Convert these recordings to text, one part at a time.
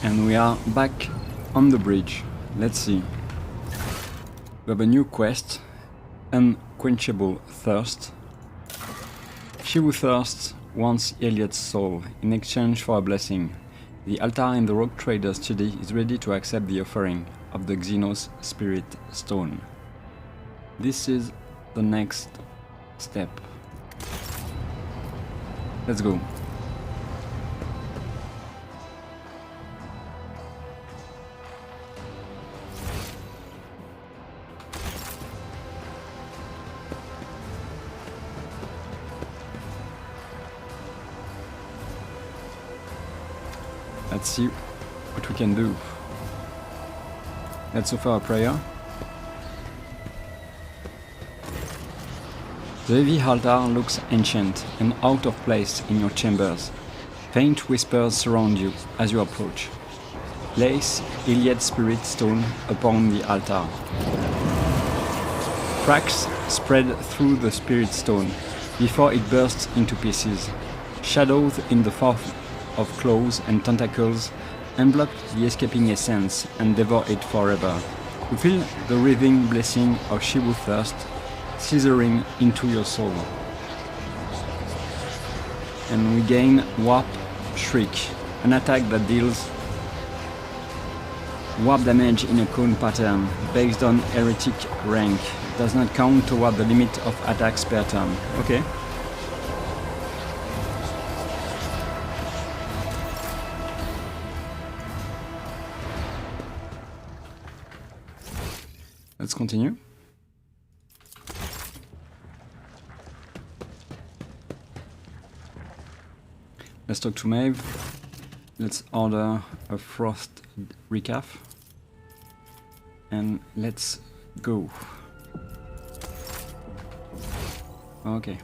And we are back on the bridge. Let's see. We have a new quest, Unquenchable Thirst. She who thirsts wants Elliot's soul in exchange for a blessing. The altar in the Rogue Trader's study is ready to accept the offering of the Xenos Spirit Stone. This is the next step. Let's go. Let's see what we can do. Let's offer a prayer. The heavy altar looks ancient and out of place in your chambers. Faint whispers surround you as you approach. Place Iliad's spirit stone upon the altar. Cracks spread through the spirit stone before it bursts into pieces. Shadows in the form of claws and tentacles envelop the escaping essence and devour it forever. You feel the writhing blessing of She Who Thirsts scissoring into your soul. And we gain Warp Shriek, an attack that deals warp damage in a cone pattern based on Heretic rank. Does not count toward the limit of attacks per turn. Okay. Let's continue. Let's talk to Maeve. Let's order a frost recap. And let's go. Okay.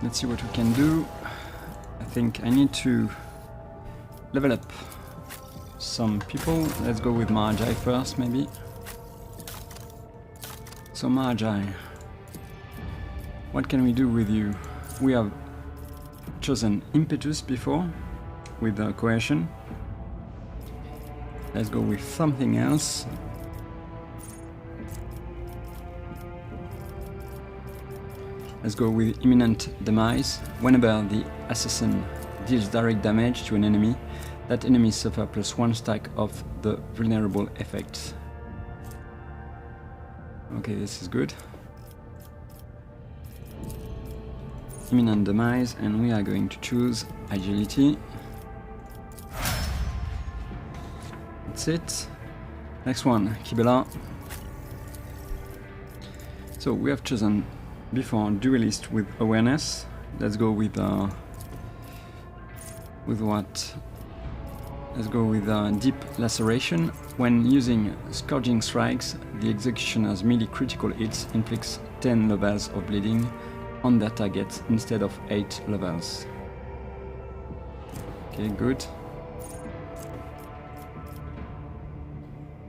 Let's see what we can do. I think I need to level up some people. Let's go with Magi first, maybe. So Magi, what can we do with you? We have chosen Impetus before with Coercion. Let's go with something else. Let's go with Imminent Demise. Whenever the assassin deals direct damage to an enemy, that enemy suffers +1 stack of the vulnerable effects. Okay, this is good. Imminent Demise, and we are going to choose Agility. That's it. Next one, Kibela. So we have chosen before Duelist with Awareness. Let's go with what? Let's go with Deep Laceration. When using Scourging Strikes, the executioner's melee critical hits inflicts 10 levels of bleeding on their targets instead of 8 levels. Okay, good.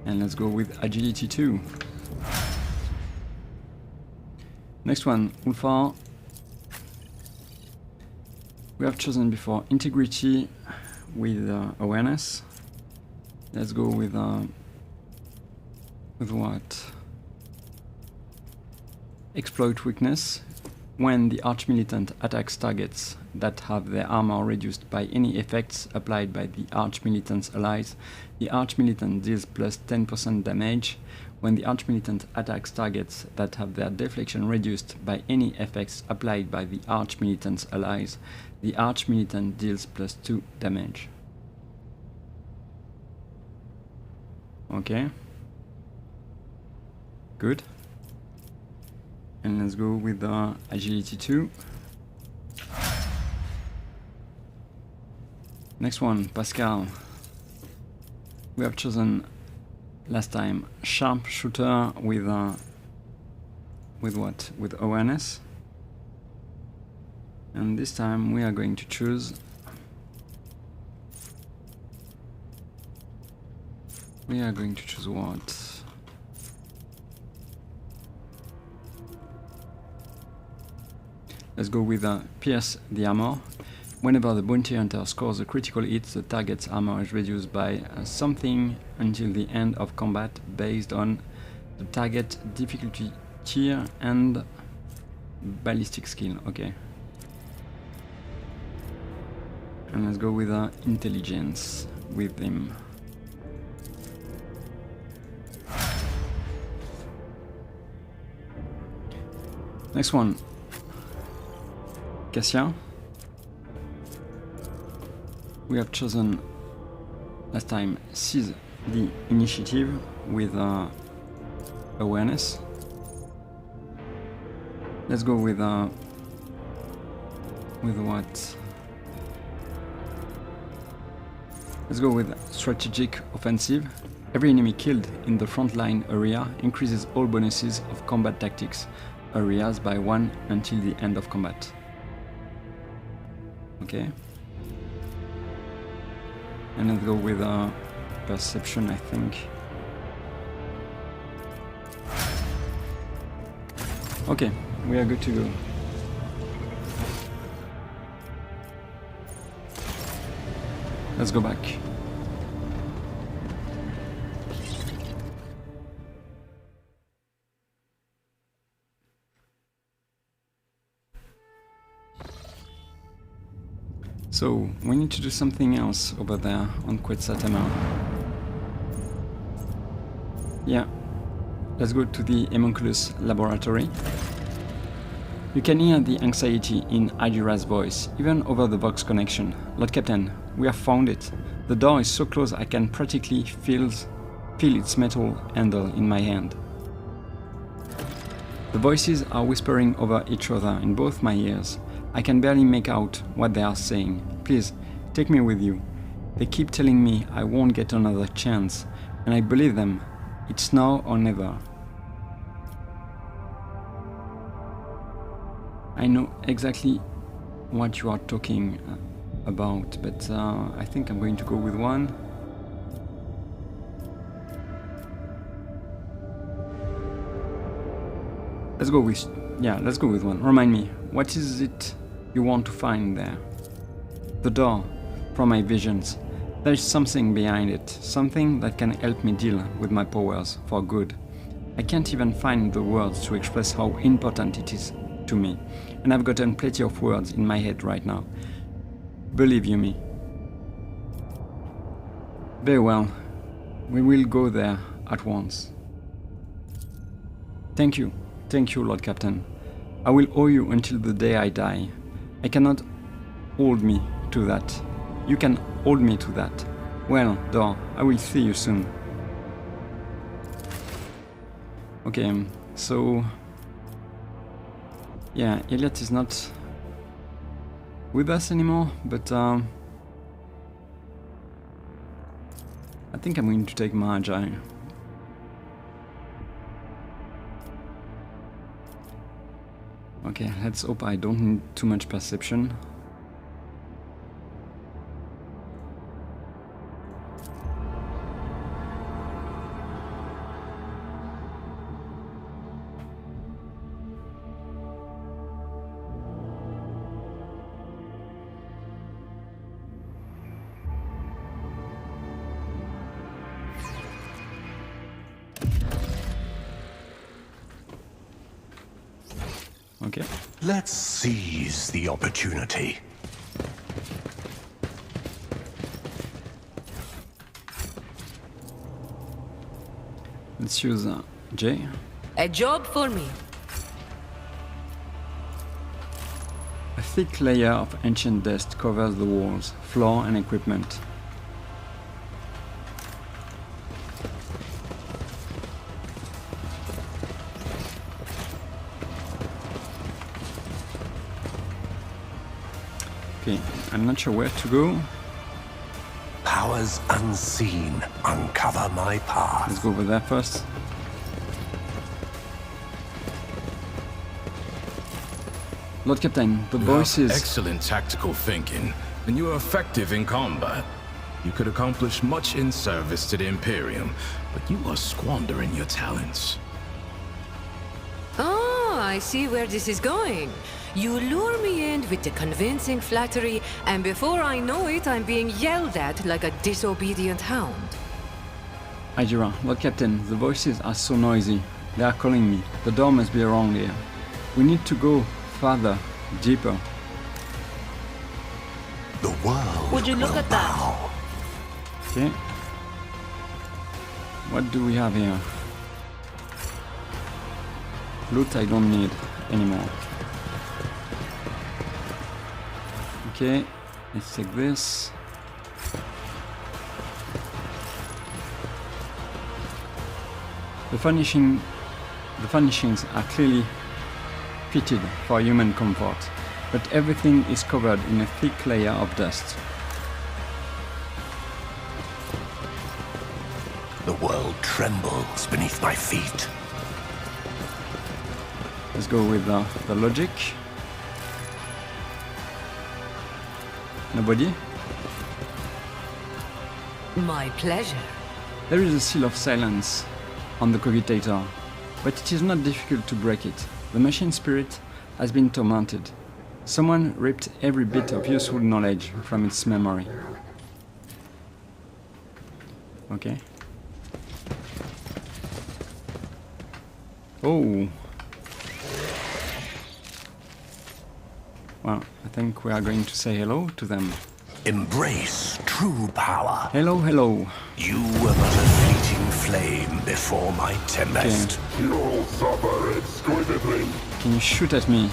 And let's go with Agility 2. Next one, Ulfar. We have chosen before Integrity with Awareness. Let's go with what? Exploit Weakness. When the Archmilitant attacks targets that have their armor reduced by any effects applied by the Archmilitant's allies, the Archmilitant deals +10% damage. When the Archmilitant attacks targets that have their deflection reduced by any effects applied by the Archmilitant's allies, the Archmilitant deals +2 damage. Okay. Good. And let's go with the Agility 2. Next one, Pascal. We have chosen last time Sharpshooter with what? With Awareness. And this time we are going to choose what? Let's go with Pierce the Armor. Whenever the bounty hunter scores a critical hit, the target's armor is reduced by something until the end of combat based on the target difficulty tier and ballistic skill. Okay. And let's go with intelligence with him. Next one. Cassia. We have chosen last time seize the initiative with awareness. Let's go with what? Let's go with strategic offensive. Every enemy killed in the frontline area increases all bonuses of combat tactics areas by 1 until the end of combat. Okay. And let's go with perception, I think. Okay, we are good to go. Let's go back. So, we need to do something else over there on Quetzalcoatl. Yeah, let's go to the Homunculus laboratory. You can hear the anxiety in Adira's voice, even over the Vox connection. Lord Captain, we have found it. The door is so close I can practically feel its metal handle in my hand. The voices are whispering over each other in both my ears. I can barely make out what they are saying. Please, take me with you. They keep telling me I won't get another chance, and I believe them. It's now or never. I know exactly what you are talking about, but I think I'm going to go with one. Let's go with one. Remind me, what is it you want to find there? The door, from my visions. There is something behind it, something that can help me deal with my powers for good. I can't even find the words to express how important it is to me, and I've gotten plenty of words in my head right now. Believe you me. Very well, we will go there at once. Thank you, Lord Captain. I will owe you until the day I die. I cannot hold me to that. You can hold me to that. Well, Dor, I will see you soon. Okay, so... yeah, Elliot is not with us anymore, but I think I'm going to take Magi. Okay, let's hope I don't need too much perception. Okay. Let's seize the opportunity. Let's use J. A job for me. A thick layer of ancient dust covers the walls, floor and equipment. Okay, I'm not sure where to go. Powers unseen uncover my path. Let's go over there first. Lord Captain, the voices... Excellent tactical thinking, and you are effective in combat. You could accomplish much in service to the Imperium, but you are squandering your talents. Oh, I see where this is going. You lure me in with the convincing flattery, and before I know it, I'm being yelled at like a disobedient hound. Ajira, Lord Captain, the voices are so noisy. They are calling me. The door must be around here. We need to go farther, deeper. The world Would you look will at that? bow. Okay. What do we have here? Loot I don't need anymore. Okay, let's take this. The furnishings are clearly fitted for human comfort, but everything is covered in a thick layer of dust. The world trembles beneath my feet. Let's go with the logic. Nobody? My pleasure. There is a seal of silence on the cogitator, but it is not difficult to break it. The machine spirit has been tormented. Someone ripped every bit of useful knowledge from its memory. Okay. Oh. Well, I think we are going to say hello to them. Embrace true power. Hello, hello. You were but a fleeting flame before my tempest. You'll suffer exquisitely. Can you shoot at me?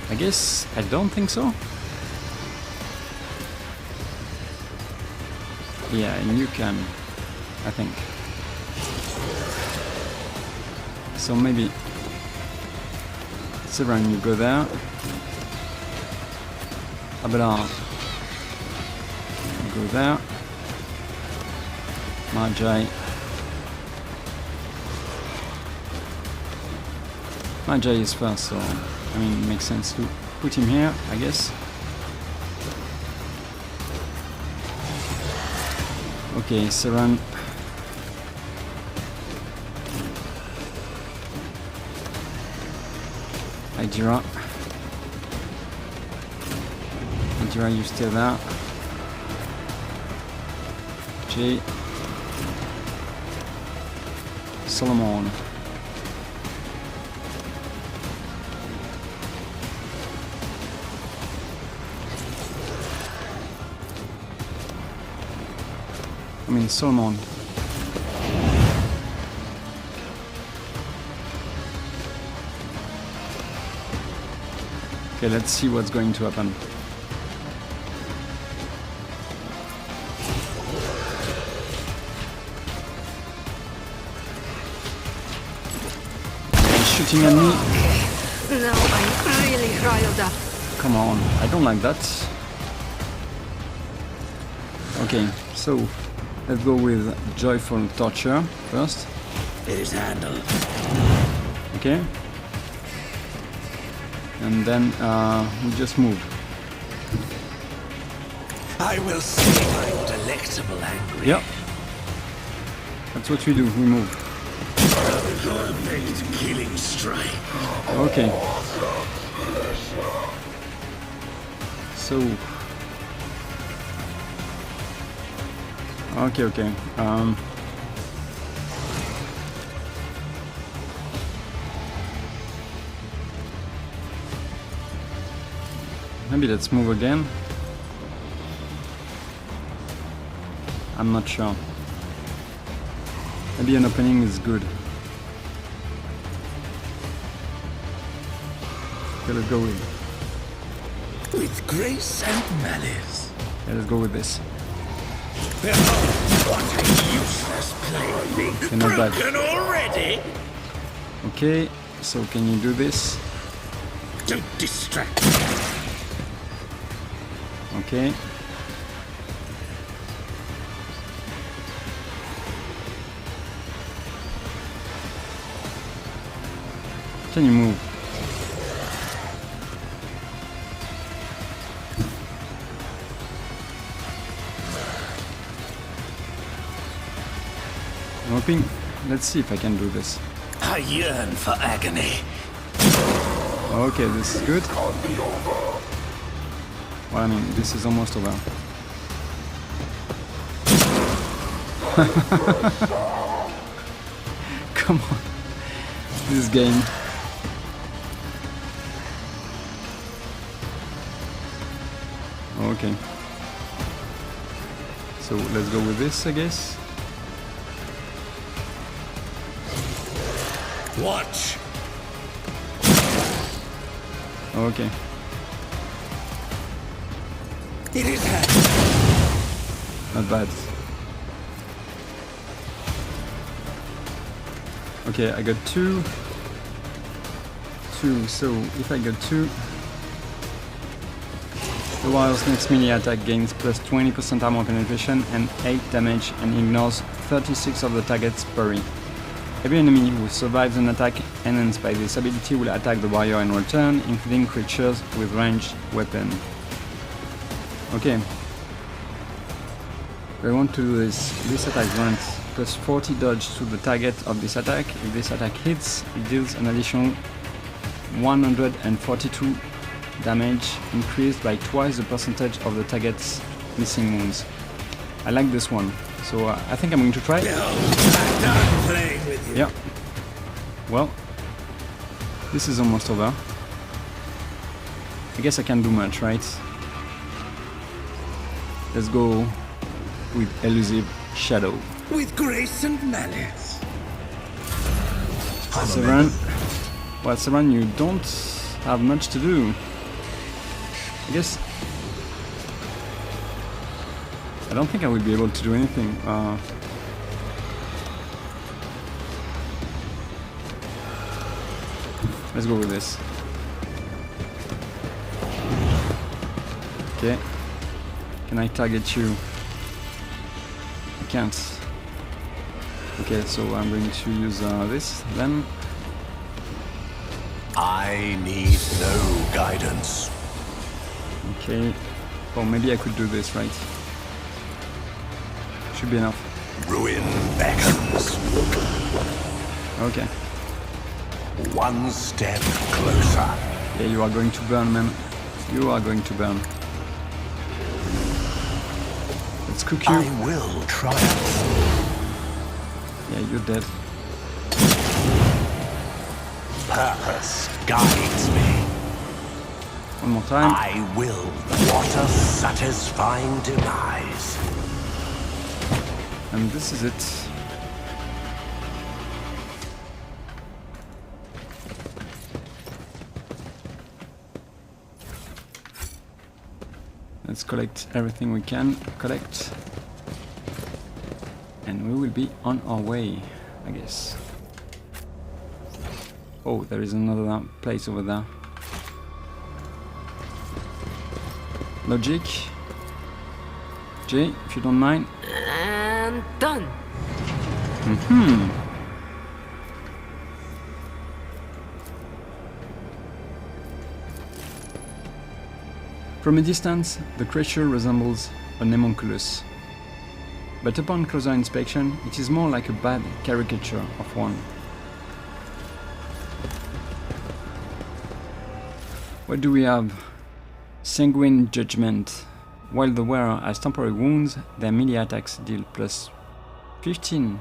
I guess I don't think so. Yeah, and you can, I think. So maybe Severan, you go there. Abelard, you go there. Magi. Magi is first, so I mean it makes sense to put him here, I guess. Okay, Severan. Ajira. Ajira, you stay there. J. Solomon. I mean Solomon. Okay, let's see what's going to happen. He's shooting at me. Now I'm really riled up. Come on, I don't like that. Okay, so let's go with Joyful Torture first. It is handled. Okay. And then we just move. I will see my delectable angry. Yep. That's what we do, we move. Perfect killing strike. Okay. So. Okay. Maybe let's move again. I'm not sure. Maybe an opening is good. Okay, let's go With grace and malice. Yeah, let's go with this. What a useless plaything. Okay, not bad. Broken already? Okay, so can you do this? Don't distract me. Okay. Can you move? I'm hoping. Let's see if I can do this. I yearn for agony. Okay, this is good. Well, I mean, this is almost over. Come on. This game. Okay. So let's go with this, I guess. Watch. Okay. It is Not bad. Okay, I got two. So if I got two, the Warrior's next melee attack gains plus 20% armor penetration and 8 damage and ignores 36 of the target's parry. Every enemy who survives an attack enhanced by this ability will attack the warrior in return, including creatures with ranged weapon. Okay. I want to do this. This attack grants plus 40 dodge to the target of this attack. If this attack hits, it deals an additional 142 damage, increased by twice the percentage of the target's missing wounds. I like this one, so I think I'm going to try it. Yeah. Well, this is almost over. I guess I can't do much, right? Let's go with Elusive Shadow. with grace and malice. Severan. Well, Severan, you don't have much to do. I guess I don't think I will be able to do anything. Let's go with this. Okay. Can I target you? I can't. Okay, so I'm going to use this then. I need no guidance. Okay. Or maybe I could do this, right? Should be enough. Ruin beckons. Okay. One step closer. Yeah, you are going to burn, man. You are going to burn. Let's cook you. I will triumph. Yeah, you're dead. Purpose guides me. One more time. I will. What a satisfying demise. And this is it. Let's collect everything we can collect. And we will be on our way, I guess. Oh, there is another place over there. Logic. Jay, if you don't mind. And done. From a distance, the creature resembles an homunculus. But upon closer inspection, it is more like a bad caricature of one. What do we have? Sanguine Judgment. While the wearer has temporary wounds, their melee attacks deal plus 15%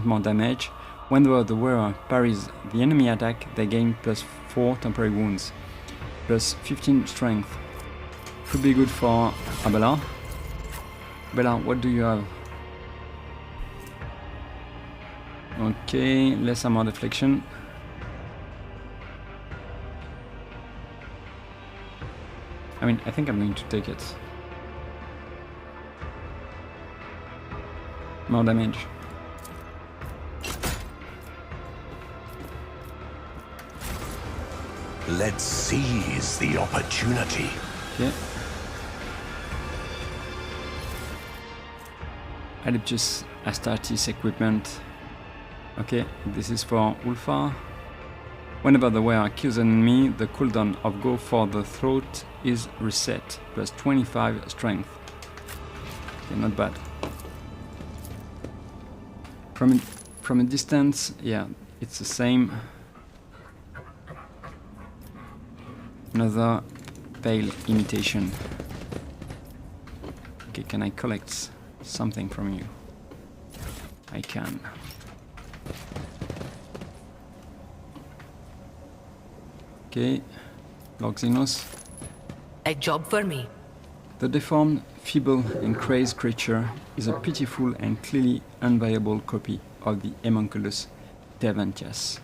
more damage. When the wearer parries the enemy attack, they gain plus 4 temporary wounds, plus 15 strength. Could be good for Abela. Bella, what do you have? Okay, less armor deflection. I mean, I think I'm going to take it. More damage. Let's seize the opportunity. Okay. Adeptus Astartes equipment. Okay, this is for Ulfar. Whenever the wearer kills an enemy, the cooldown of Go for the Throat is reset, plus 25 strength. Okay, not bad. From a distance, yeah, it's the same. Another pale imitation. Okay, can I collect something from you? I can. Okay, Loxinos. A job for me. The deformed, feeble and crazed creature is a pitiful and clearly unviable copy of the homunculus Terventius.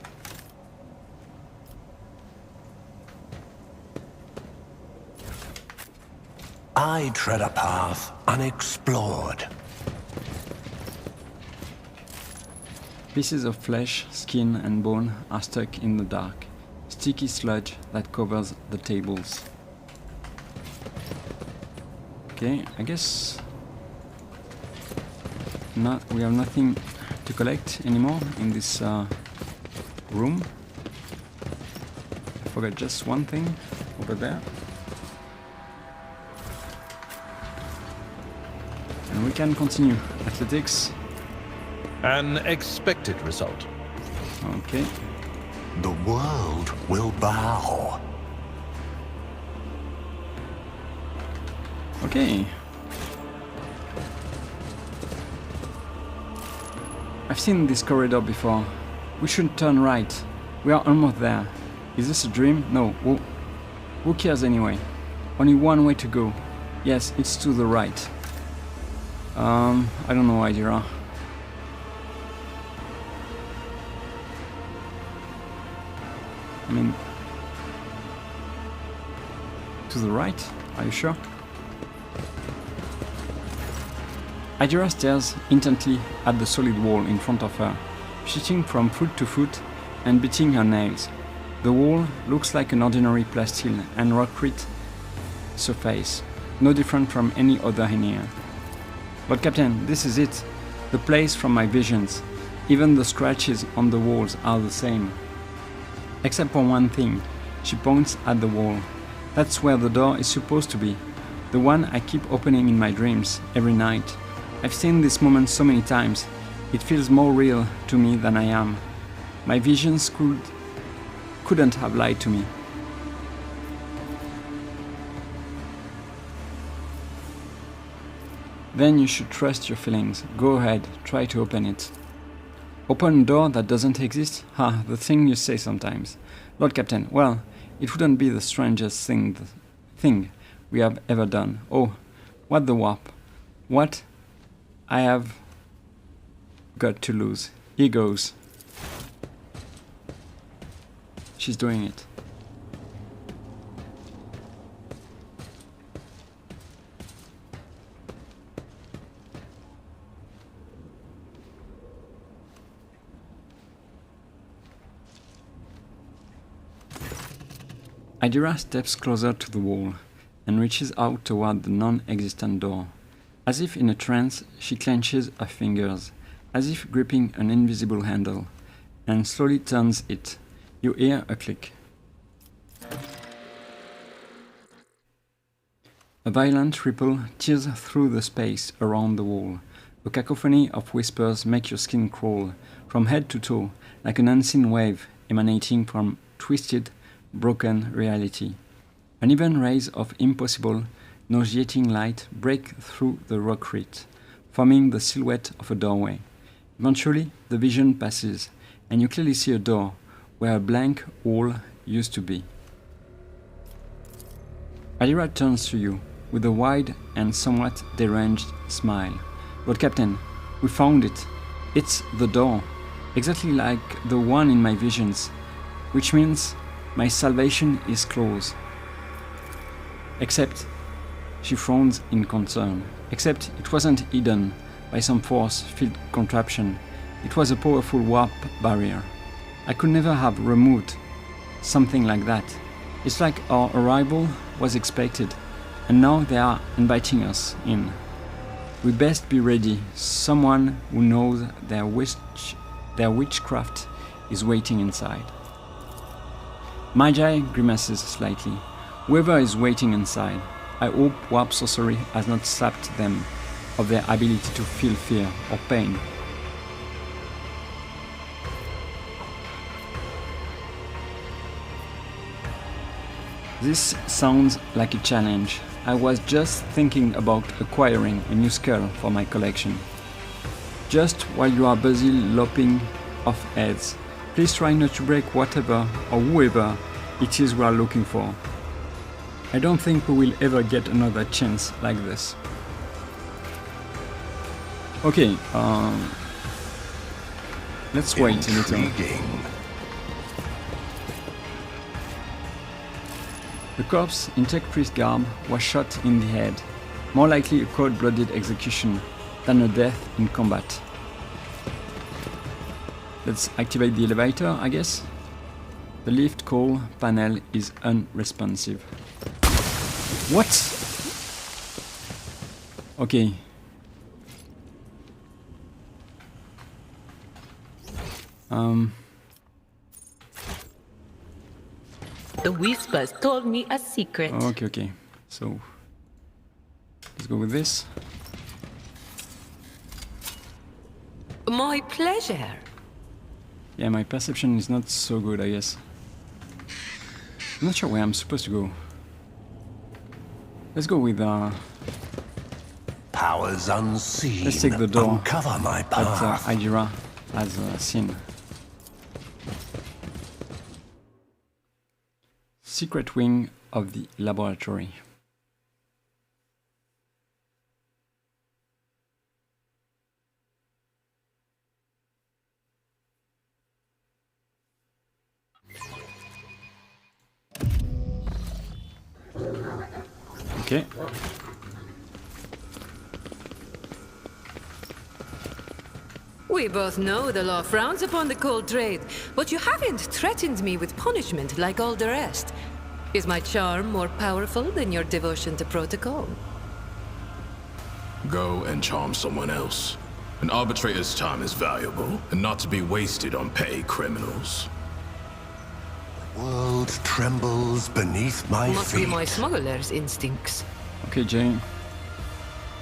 I tread a path unexplored. Pieces of flesh, skin and bone are stuck in the dark, sticky sludge that covers the tables. Okay, I guess we have nothing to collect anymore in this room. I forgot just one thing over there. And we can continue. Athletics. An expected result. Okay. The world will bow. Okay. I've seen this corridor before. We should turn right. We are almost there. Is this a dream? No. Who cares anyway? Only one way to go. Yes, it's to the right. I don't know, Idira. I mean... To the right? Are you sure? Idira stares intently at the solid wall in front of her, shifting from foot to foot and beating her nails. The wall looks like an ordinary plasteel and rockcrete surface, no different from any other in here. But Captain, this is it, the place from my visions. Even the scratches on the walls are the same. Except for one thing, she points at the wall. That's where the door is supposed to be, the one I keep opening in my dreams every night. I've seen this moment so many times, it feels more real to me than I am. My visions couldn't have lied to me. Then you should trust your feelings. Go ahead, try to open it. Open a door that doesn't exist? Ha, the thing you say sometimes. Lord Captain, well, it wouldn't be the strangest thing we have ever done. Oh, what the warp. What I have got to lose. Here goes. She's doing it. Idira steps closer to the wall and reaches out toward the non-existent door. As if in a trance, she clenches her fingers, as if gripping an invisible handle, and slowly turns it. You hear a click. A violent ripple tears through the space around the wall. A cacophony of whispers make your skin crawl, from head to toe, like an unseen wave emanating from twisted, broken reality. Uneven rays of impossible, nauseating light break through the rockcrete, forming the silhouette of a doorway. Eventually, the vision passes, and you clearly see a door where a blank wall used to be. Idira turns to you with a wide and somewhat deranged smile. Lord Captain, we found it. It's the door, exactly like the one in my visions, which means my salvation is close. Except, she frowns in concern, except it wasn't hidden by some force-filled contraption. It was a powerful warp barrier. I could never have removed something like that. It's like our arrival was expected, and now they are inviting us in. We best be ready. Someone who knows their witchcraft is waiting inside. Magi grimaces slightly. Whoever is waiting inside, I hope warp sorcery has not sapped them of their ability to feel fear or pain. This sounds like a challenge. I was just thinking about acquiring a new skull for my collection. Just while you are busy lopping off heads, please try not to break whatever or whoever it is we are looking for. I don't think we will ever get another chance like this. Okay, let's wait a little. Intriguing. The corpse in tech priest garb was shot in the head, more likely a cold-blooded execution than a death in combat. Let's activate the elevator, I guess. The lift call panel is unresponsive. What? Okay. The whispers told me a secret. Okay. So, let's go with this. My pleasure. Yeah, my perception is not so good, I guess. I'm not sure where I'm supposed to go. Let's go with Powers unseen. let's take the door Uncover my that path. Ajira has seen. Secret wing of the laboratory. Okay. We both know the law frowns upon the cold trade, but you haven't threatened me with punishment like all the rest. Is my charm more powerful than your devotion to protocol? Go and charm someone else. An arbitrator's time is valuable, and not to be wasted on petty criminals. World trembles beneath my Must feet. be my smuggler's instincts. Okay, Jane.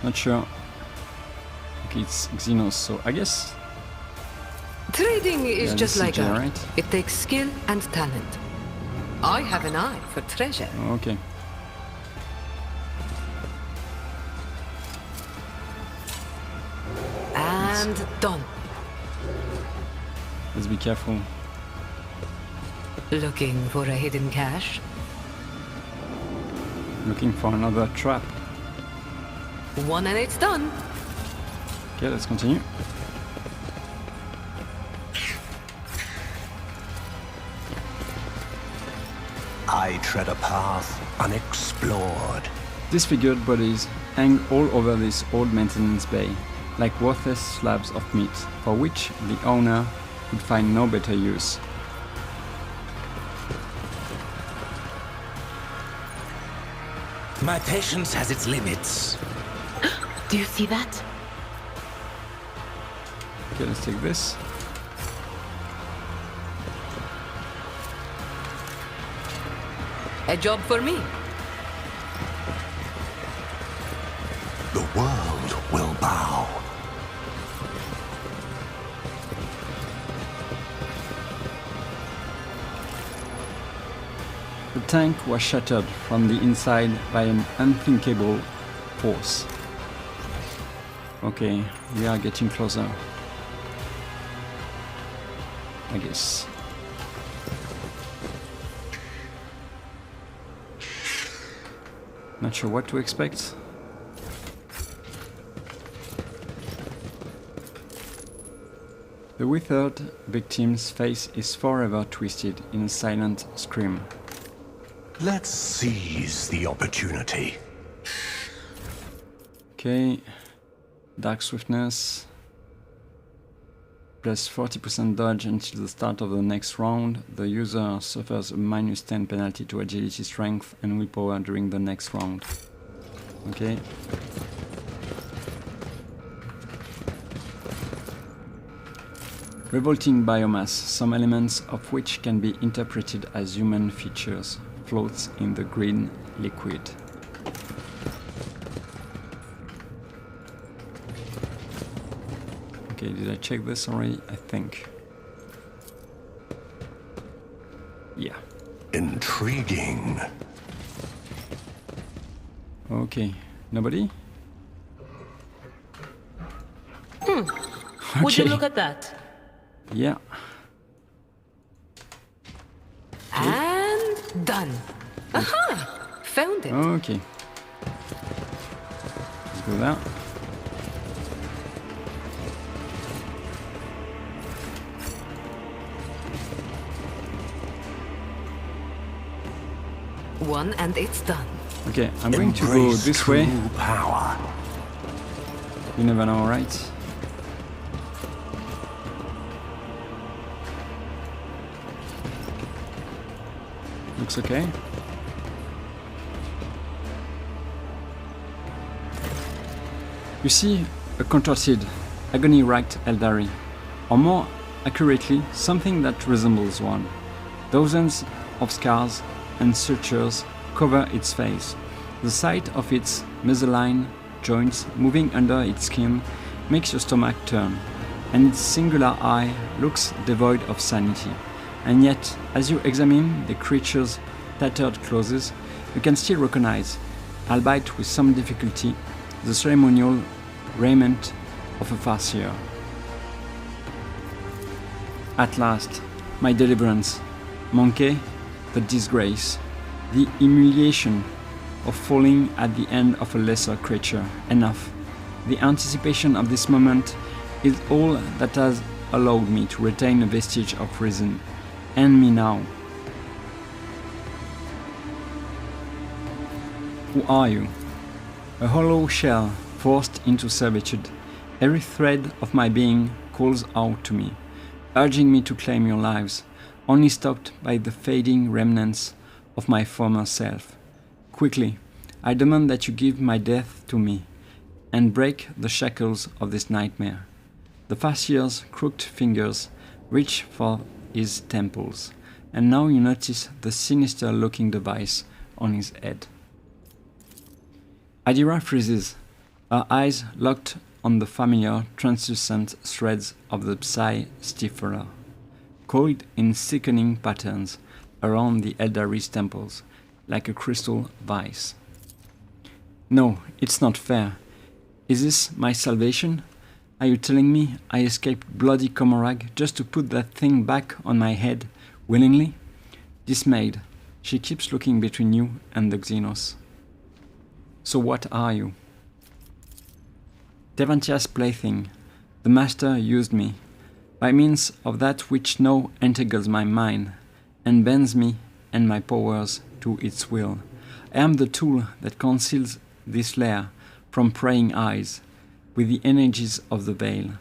Not sure. Okay, it's Xenos, so I guess. Trading is Yeah, just this is like art. right. It takes skill and talent. I have an eye for treasure. Okay. And done. Let's be careful. Looking for a hidden cache? Looking for another trap. One and it's done. Okay, let's continue. I tread a path unexplored. Disfigured bodies hang all over this old maintenance bay, like worthless slabs of meat, for which the owner could find no better use. My patience has its limits. Do you see that? Okay, let's take this. A job for me. The world will bow. The tank was shattered from the inside by an unthinkable force. Okay, we are getting closer. I guess. Not sure what to expect. The withered victim's face is forever twisted in a silent scream. Let's seize the opportunity. Okay, Dark Swiftness, plus 40% dodge until the start of the next round. The user suffers a minus 10 penalty to agility, strength and willpower during the next round. Okay. Revolting biomass, some elements of which can be interpreted as human features, floats in the green liquid. Okay, did I check this already? I think. Yeah. Intriguing. Okay, nobody? Would you Okay. look at that? Yeah. And done. Aha! Found it. Okay. Let's go there. One and it's done. Okay, I'm going to go Embrace this way. true power. You never know, right? Looks okay. You see a contorted, agony-racked Eldari, or more accurately, something that resembles one. Dozens of scars and sutures cover its face. The sight of its mesoline joints moving under its skin makes your stomach turn, and its singular eye looks devoid of sanity. And yet, as you examine the creature's tattered clothes, you can still recognize, albeit with some difficulty, the ceremonial raiment of a farseer. At last, my deliverance. Monkey, the disgrace, the humiliation of falling at the end of a lesser creature. Enough. The anticipation of this moment is all that has allowed me to retain a vestige of reason. End me now. Who are you? A hollow shell forced into servitude. Every thread of my being calls out to me, urging me to claim your lives, only stopped by the fading remnants of my former self. Quickly, I demand that you give my death to me, and break the shackles of this nightmare. The Farseer's crooked fingers reach for his temples, and now you notice the sinister-looking device on his head. Adira freezes, her eyes locked on the familiar translucent threads of the Psy Stiffer, coiled in sickening patterns around the Eldari's temples, like a crystal vice. No, it's not fair. Is this my salvation? Are you telling me I escaped bloody Komorag just to put that thing back on my head willingly? Dismayed, she keeps looking between you and the Xenos. So what are you? Tevantia's plaything. The master used me, by means of that which now entangles my mind, and bends me and my powers to its will. I am the tool that conceals this lair from prying eyes, with the energies of the veil.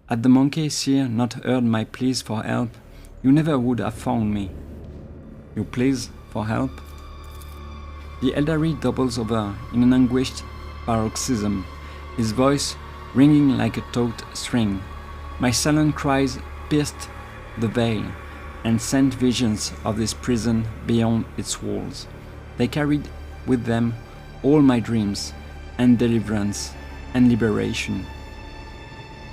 Had the monkey seer not heard my pleas for help, you never would have found me. You pleas for help? The Eldari doubles over in an anguished paroxysm, his voice ringing like a taut string. My silent cries pierced the veil and sent visions of this prison beyond its walls. They carried with them all my dreams and deliverance and liberation.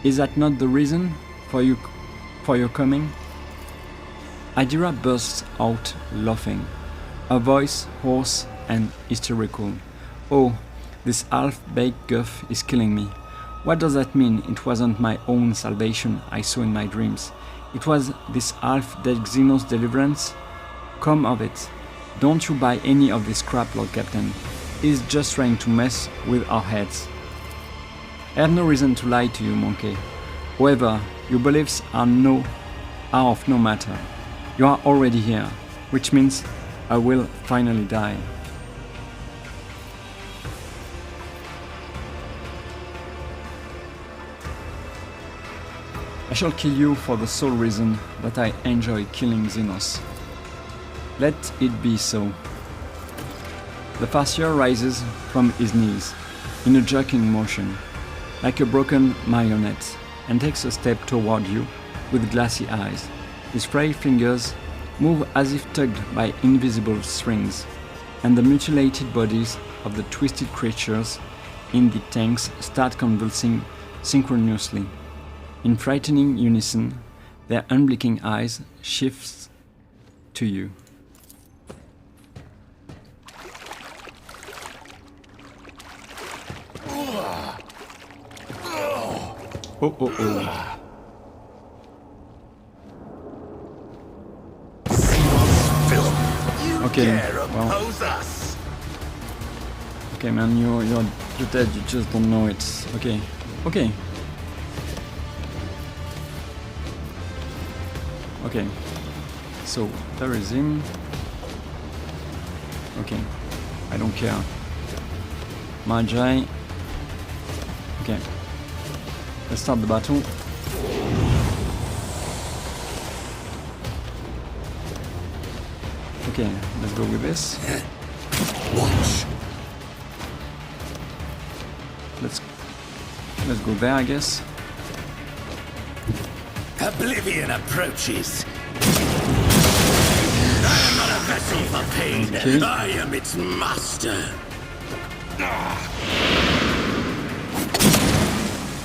Is that not the reason for your coming? Adira bursts out laughing, her voice hoarse and hysterical. Oh, this half-baked guff is killing me. What does that mean? It wasn't my own salvation I saw in my dreams. It was this half-dead Xenos deliverance? Come of it. Don't you buy any of this crap, Lord Captain. He's just trying to mess with our heads. I have no reason to lie to you, monkey. However, your beliefs are of no matter. You are already here, which means I will finally die. I shall kill you for the sole reason that I enjoy killing Xenos. Let it be so. The Farseer rises from his knees, in a jerking motion, like a broken marionette, and takes a step toward you with glassy eyes. His frail fingers move as if tugged by invisible strings, and the mutilated bodies of the twisted creatures in the tanks start convulsing synchronously. In frightening unison, their unblinking eyes shift to you. Oh, oh, oh. Okay, well. Okay, man, you're dead. You just don't know it. Okay, okay. Okay, so there is him. Okay, I don't care. Magi. Okay, let's start the battle. Okay, let's go with this. Watch. Let's go there, I guess. Oblivion approaches. I am not a vessel for pain. Okay. I am its master.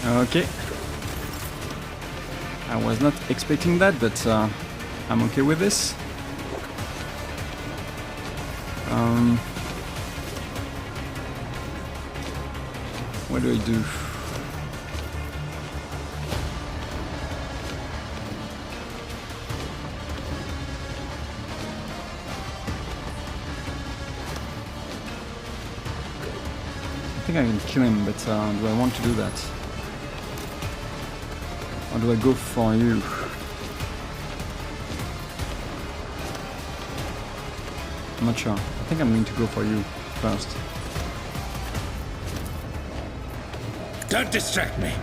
Okay. I was not expecting that, but I'm okay with this. What do I do? I think I can kill him, but do I want to do that? Or do I go for you? I'm not sure. I think I'm going to go for you first. Don't distract me.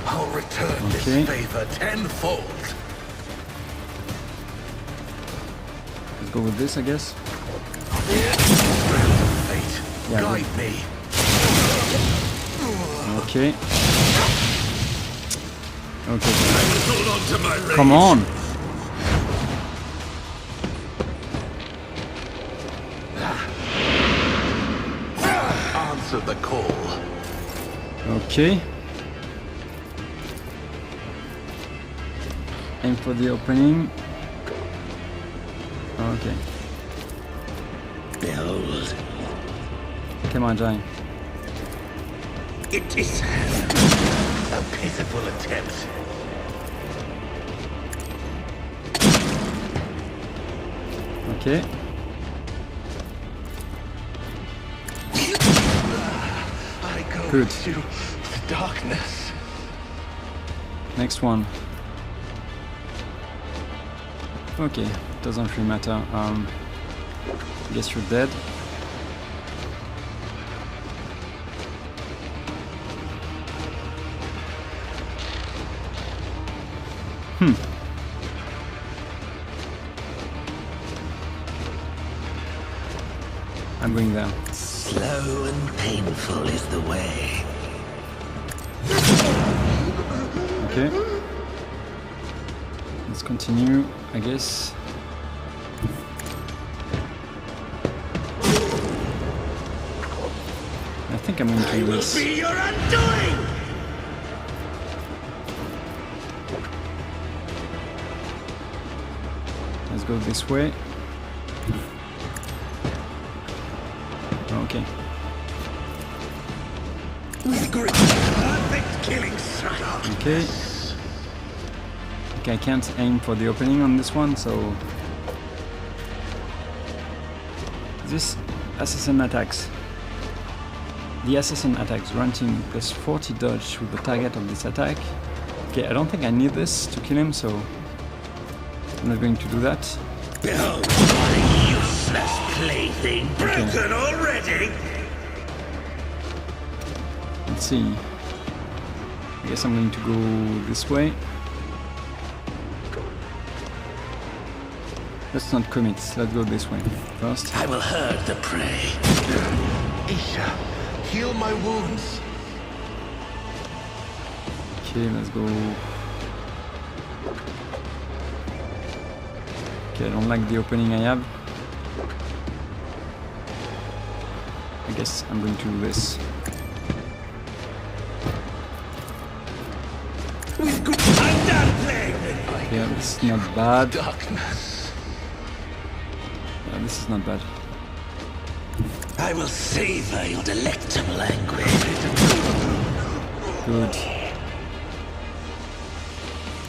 I'll return this favor tenfold. Let's go with this, I guess. Fate, Yeah, guide me. Okay. Okay. Hold on to my rage. Come on! Answer the call. Okay. Aim for the opening. Okay. Behold. Come on, Jai. It is a pitiful attempt. Okay. I go Good. to the darkness. Next one. Okay, doesn't really matter. Guess you're dead. I'm going there. Slow and painful is the way. Okay. Let's continue, I guess. I think I'm going to do this. Be your undoing! Let's go this way. Okay. With grip. Perfect killing strike. Okay. Okay, I can't aim for the opening on this one, so... This assassin attacks. The assassin attacks, granting plus 40 dodge with the target of this attack. Okay, I don't think I need this to kill him, so... I'm not going to do that. Behold, what a useless plaything. Broken already? Let's see. I guess I'm going to go this way. Let's not commit. Let's go this way first. I will herd the prey. Isha, heal my wounds. Okay, let's go. Okay, I don't like the opening I have. I guess I'm going to do this. Yeah, this is not bad. Darkness. Yeah, this is not bad. I will savor your delectable anguish. Good.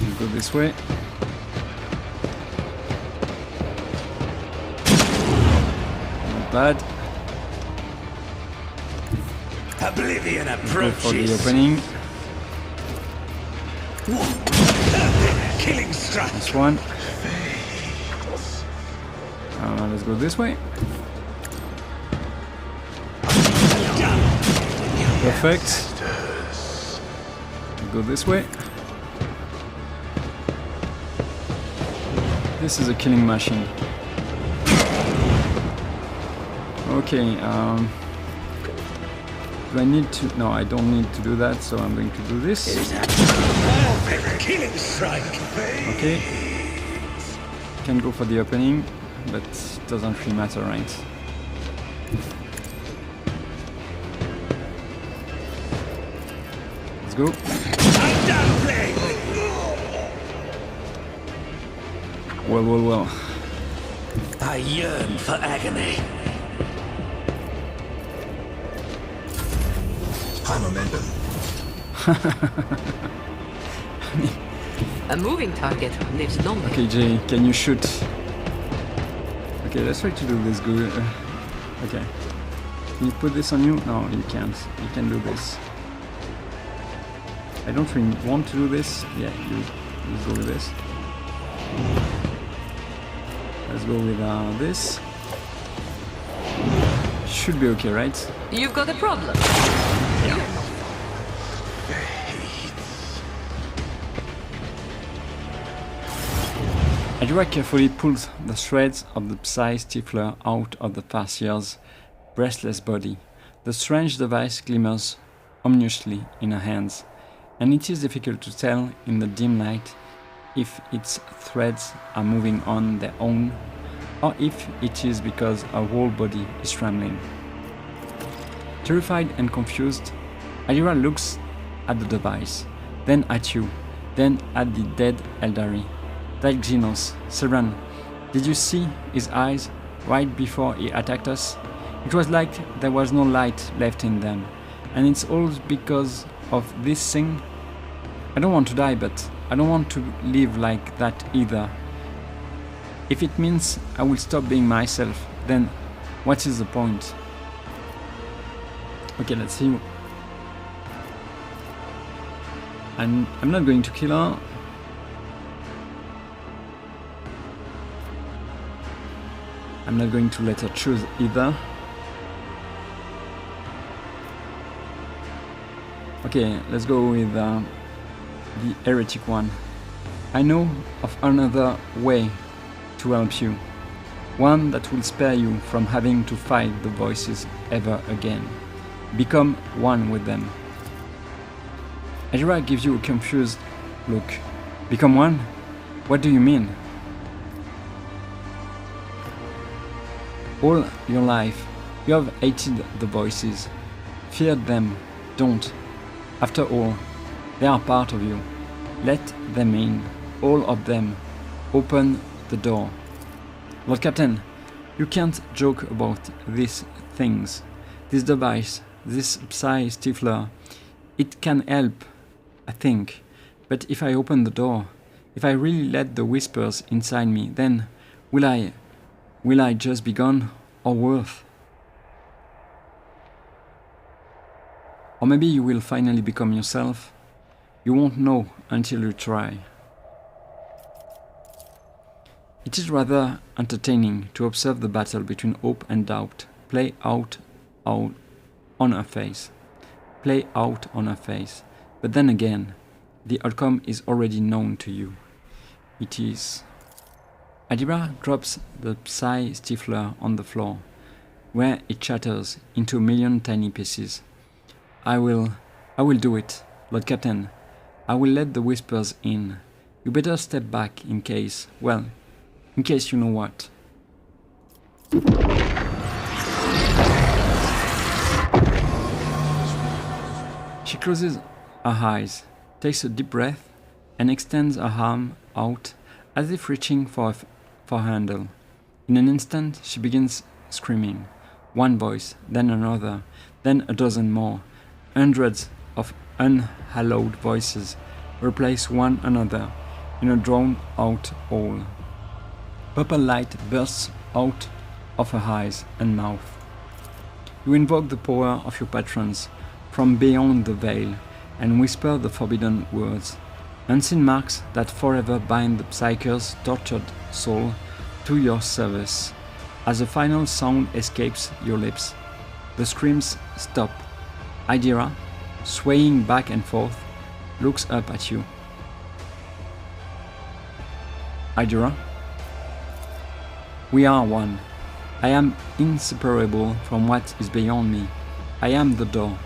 We'll go this way. Not bad. Oblivion Go for the approaches. opening. Killing strike. This one. Let's go this way. Perfect. Go this way. This is a killing machine. Okay, do I need to? No, I don't need to do that, so I'm going to do this. Killing strike. Okay. Can go for the opening, but it doesn't really matter, right? Let's go. I'm done playing. Well, well, well. I yearn for agony. Pyromancer. A moving target lives longer. Okay, Jay, can you shoot? Okay, let's try to do this good. Okay. Can you put this on you? No, you can't. You can do this. I don't really want to do this. Yeah, you go with this. Let's go with this. Should be okay, right? You've got a problem. Adira carefully pulls the threads of the Psy Stifler out of the Farseer's breathless body. The strange device glimmers ominously in her hands, and it is difficult to tell in the dim light if its threads are moving on their own, or if it is because her whole body is trembling. Terrified and confused, Adira looks at the device, then at you, then at the dead Eldari. That Xenos, Severan, did you see his eyes right before he attacked us? It was like there was no light left in them, and it's all because of this thing. I don't want to die, but I don't want to live like that either. If it means I will stop being myself, then what is the point? Okay, let's see. I'm not going to kill her. I'm not going to let her choose either. Okay, let's go with the Heretic one. I know of another way to help you. One that will spare you from having to fight the voices ever again. Become one with them. Adira gives you a confused look. Become one? What do you mean? All your life, you have hated the voices, feared them. Don't. After all, they are part of you. Let them in, all of them. Open the door. Lord Captain, you can't joke about these things. This device, this Psy Stifler, it can help, I think. But if I open the door, if I really let the whispers inside me, then will I just be gone, or worse? Or maybe you will finally become yourself. You won't know until you try. It is rather entertaining to observe the battle between hope and doubt play out on her face. But then again, the outcome is already known to you. It is. Adira drops the Psy Stifler on the floor, where it shatters into a million tiny pieces. I will do it, Lord Captain. I will let the whispers in. You better step back in case you know what. She closes her eyes, takes a deep breath, and extends her arm out as if reaching for her handle. In an instant, she begins screaming. One voice, then another, then a dozen more. Hundreds of unhallowed voices replace one another in a drawn-out howl. Purple light bursts out of her eyes and mouth. You invoke the power of your patrons from beyond the veil and whisper the forbidden words, unseen marks that forever bind the Psyker's tortured soul to your service. As the final sound escapes your lips, the screams stop. Idira, swaying back and forth, looks up at you. Idira? We are one. I am inseparable from what is beyond me. I am the door.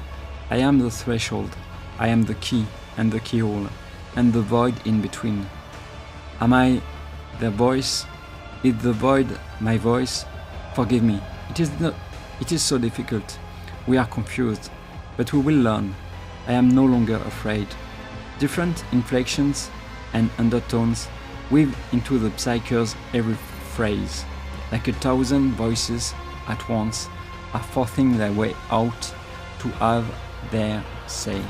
I am the threshold. I am the key and the keyhole, and the void in between. Am I their voice? Is the void my voice? Forgive me. It is so difficult. We are confused, but we will learn. I am no longer afraid. Different inflections and undertones weave into the Psyker's every phrase, like 1,000 voices at once are forcing their way out to have their say.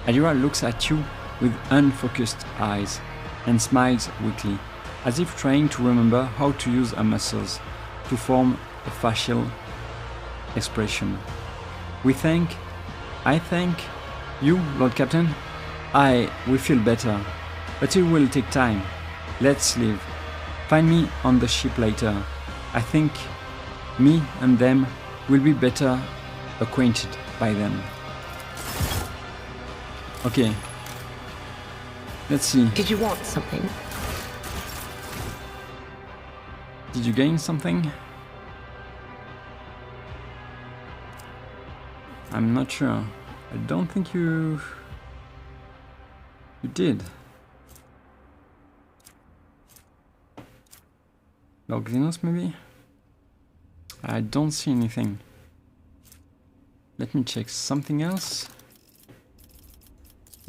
Adira looks at you with unfocused eyes and smiles weakly, as if trying to remember how to use her muscles to form a facial expression. I thank you, Lord Captain. We feel better, but it will take time. Let's leave. Find me on the ship later. I think me and them will be better acquainted by then. Okay. Let's see. Did you want something? Did you gain something? I'm not sure. I don't think you did. Log Xenos maybe? I don't see anything. Let me check something else.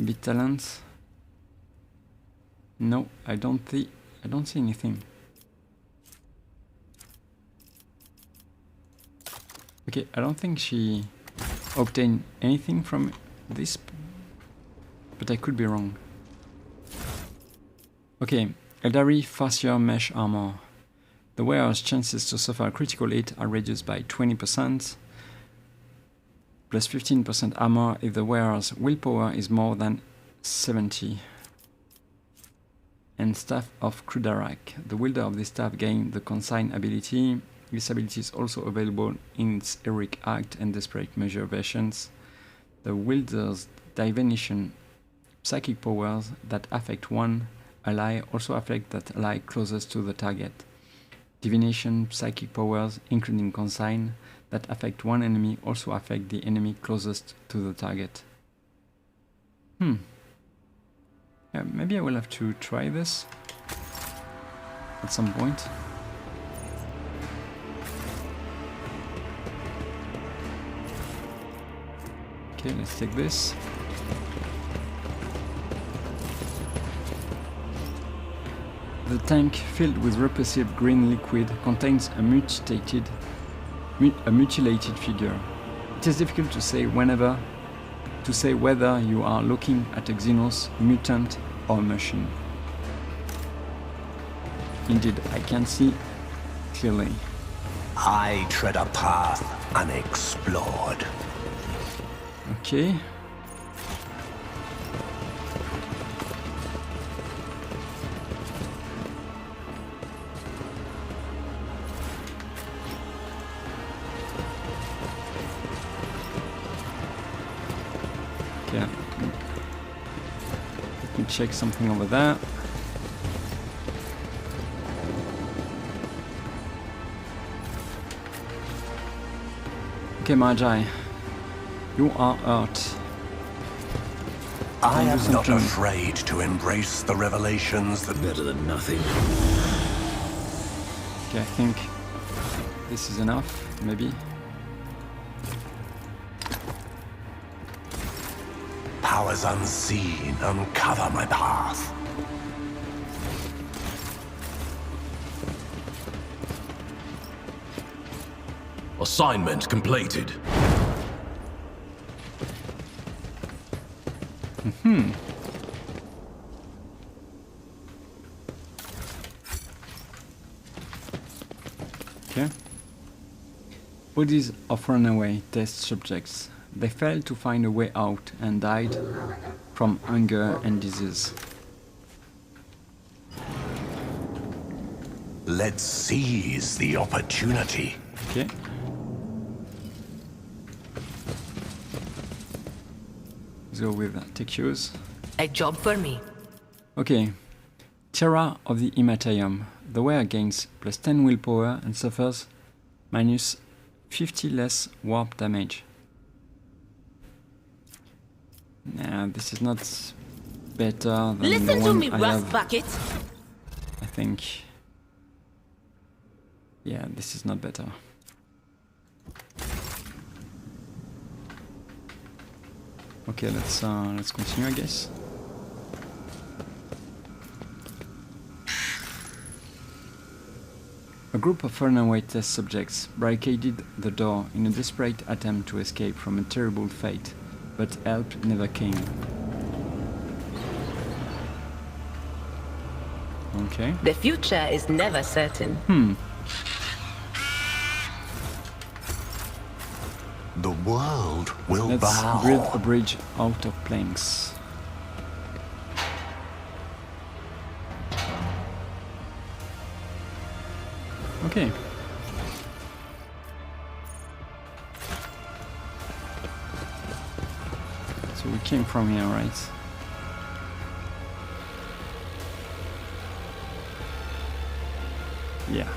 Bit talent. No, I don't see anything. Okay, I don't think she obtained anything from this, but I could be wrong. Okay, Eldari Farseer Mesh Armor. The wearer's chances to suffer a critical hit are reduced by 20%, plus 15% armor if the wearer's willpower is more than 70. And Staff of Krudarak. The wielder of this staff gains the Consign ability. This ability is also available in its Heroic Act and Desperate Measure versions. The wielder's divination psychic powers that affect one ally also affect that ally closest to the target. Divination psychic powers, including Consign, that affect one enemy also affect the enemy closest to the target. Yeah, maybe I will have to try this at some point. Okay, let's take this. The tank, filled with repulsive green liquid, contains a mutilated figure. It is difficult to say whether you are looking at a Xenos, mutant, or machine. Indeed, I can see clearly. I tread a path unexplored. Okay. Okay. Let me check something over there. Okay, Magi. You are hurt. I am not afraid to embrace the revelations that... Better than nothing. Okay, I think this is enough, maybe. Powers unseen uncover my path. Assignment completed. Okay. Bodies of runaway test subjects. They failed to find a way out and died from hunger and disease. Let's seize the opportunity. Okay. Let's go with Techios. A job for me. Okay. Terra of the Immaterium. The wearer gains plus 10 willpower and suffers minus 50 less warp damage. Nah, this is not better than the Listen to one me, I Rust have, Bucket. I think. Yeah, this is not better. Okay, let's continue, I guess. A group of runaway test subjects barricaded the door in a desperate attempt to escape from a terrible fate, but help never came. Okay. The future is never certain. The world will Let's bow. build a bridge out of planks. Okay. So we came from here, right? Yeah.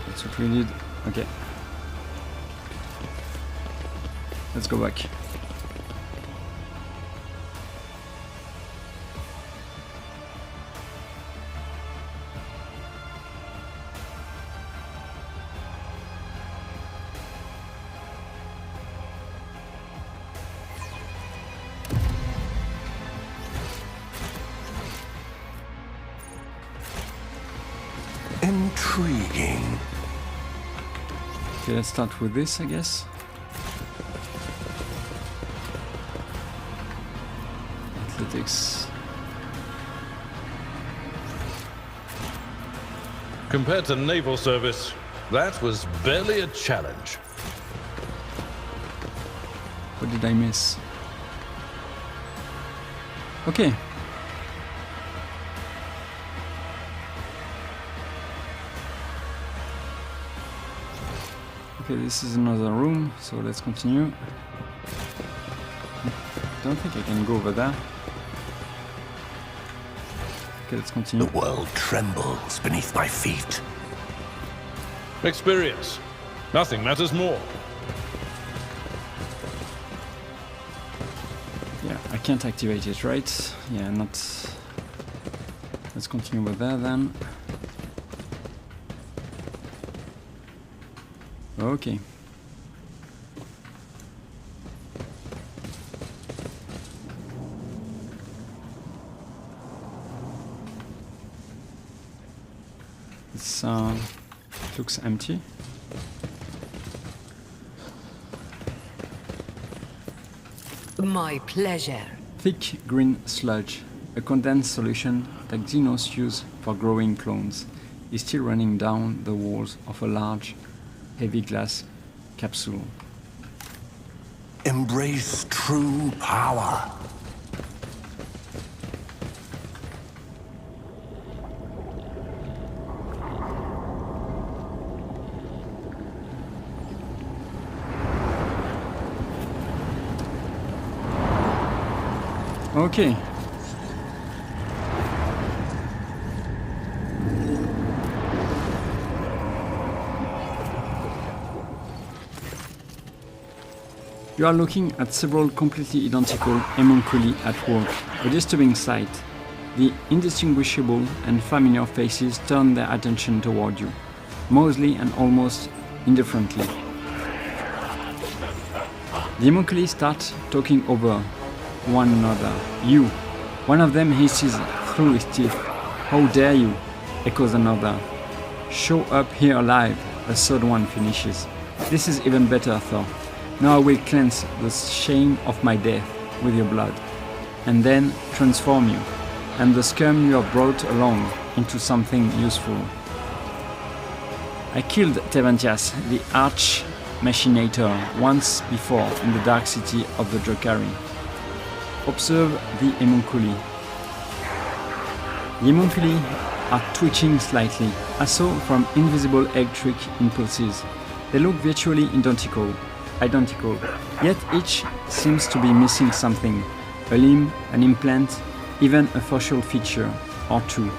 That's what we did. Okay. Let's go back. Intriguing. Okay, let's start with this, I guess. Athletics. Compared to naval service, that was barely a challenge. What did I miss? Okay. Okay, this is another room, so let's continue. Don't think I can go over there. Okay, let's continue. The world trembles beneath my feet. Experience. Nothing matters more. Yeah, I can't activate it, right? Yeah, not... Let's continue with that then. Okay. It's it looks empty. My pleasure. Thick green sludge, a condensed solution that Xenos use for growing clones, is still running down the walls of a large, heavy glass capsule. Embrace true power. Okay. You are looking at several completely identical homunculi at work, a disturbing sight. The indistinguishable and familiar faces turn their attention toward you, mostly and almost indifferently. The homunculi start talking over one another. You. One of them hisses through his teeth. How dare you? Echoes another. Show up here alive, a third one finishes. This is even better, Thor. Now I will cleanse the shame of my death with your blood. and then transform you, and the scum you have brought along, into something useful. I killed Tevantias, the arch machinator, once before in the dark city of the Drukari. Observe the homunculi. The homunculi are twitching slightly, as so from invisible electric impulses. They look virtually identical, yet each seems to be missing something, a limb, an implant, even a facial feature or two.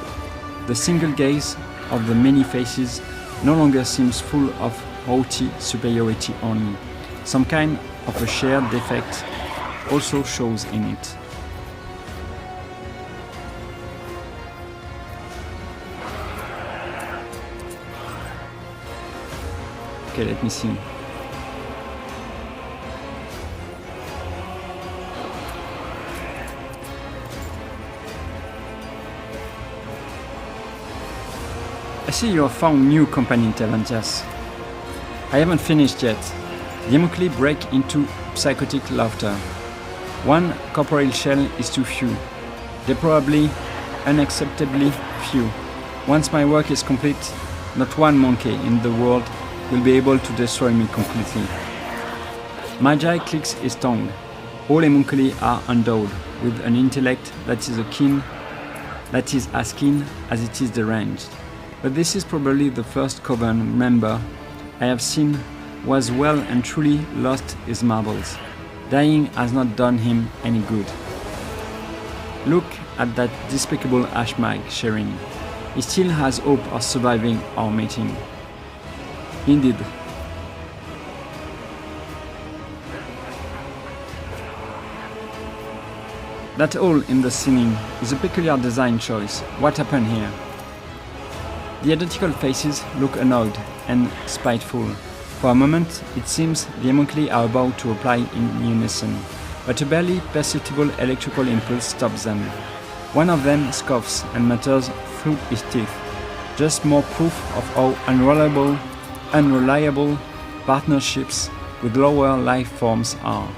The single gaze of the many faces no longer seems full of haughty superiority only. Some kind of a shared defect also shows in it. Okay, let me see. I see you have found new company, Tevantias. I haven't finished yet. The homunculi break into psychotic laughter. One corporeal shell is too few. Deplorably, unacceptably few. Once my work is complete, not one monkey in the world will be able to destroy me completely. Magi clicks his tongue. All homunculi are endowed with an intellect that is as keen as it is deranged. But this is probably the first Coven member I have seen who has well and truly lost his marbles. Dying has not done him any good. Look at that despicable Ashmag sharing. He still has hope of surviving our meeting. Indeed. That hole in the ceiling is a peculiar design choice. What happened here? The identical faces look annoyed and spiteful. For a moment, it seems the homunculi are about to apply in unison, but a barely perceptible electrical impulse stops them. One of them scoffs and mutters through his teeth, just more proof of how unreliable partnerships with lower life forms are.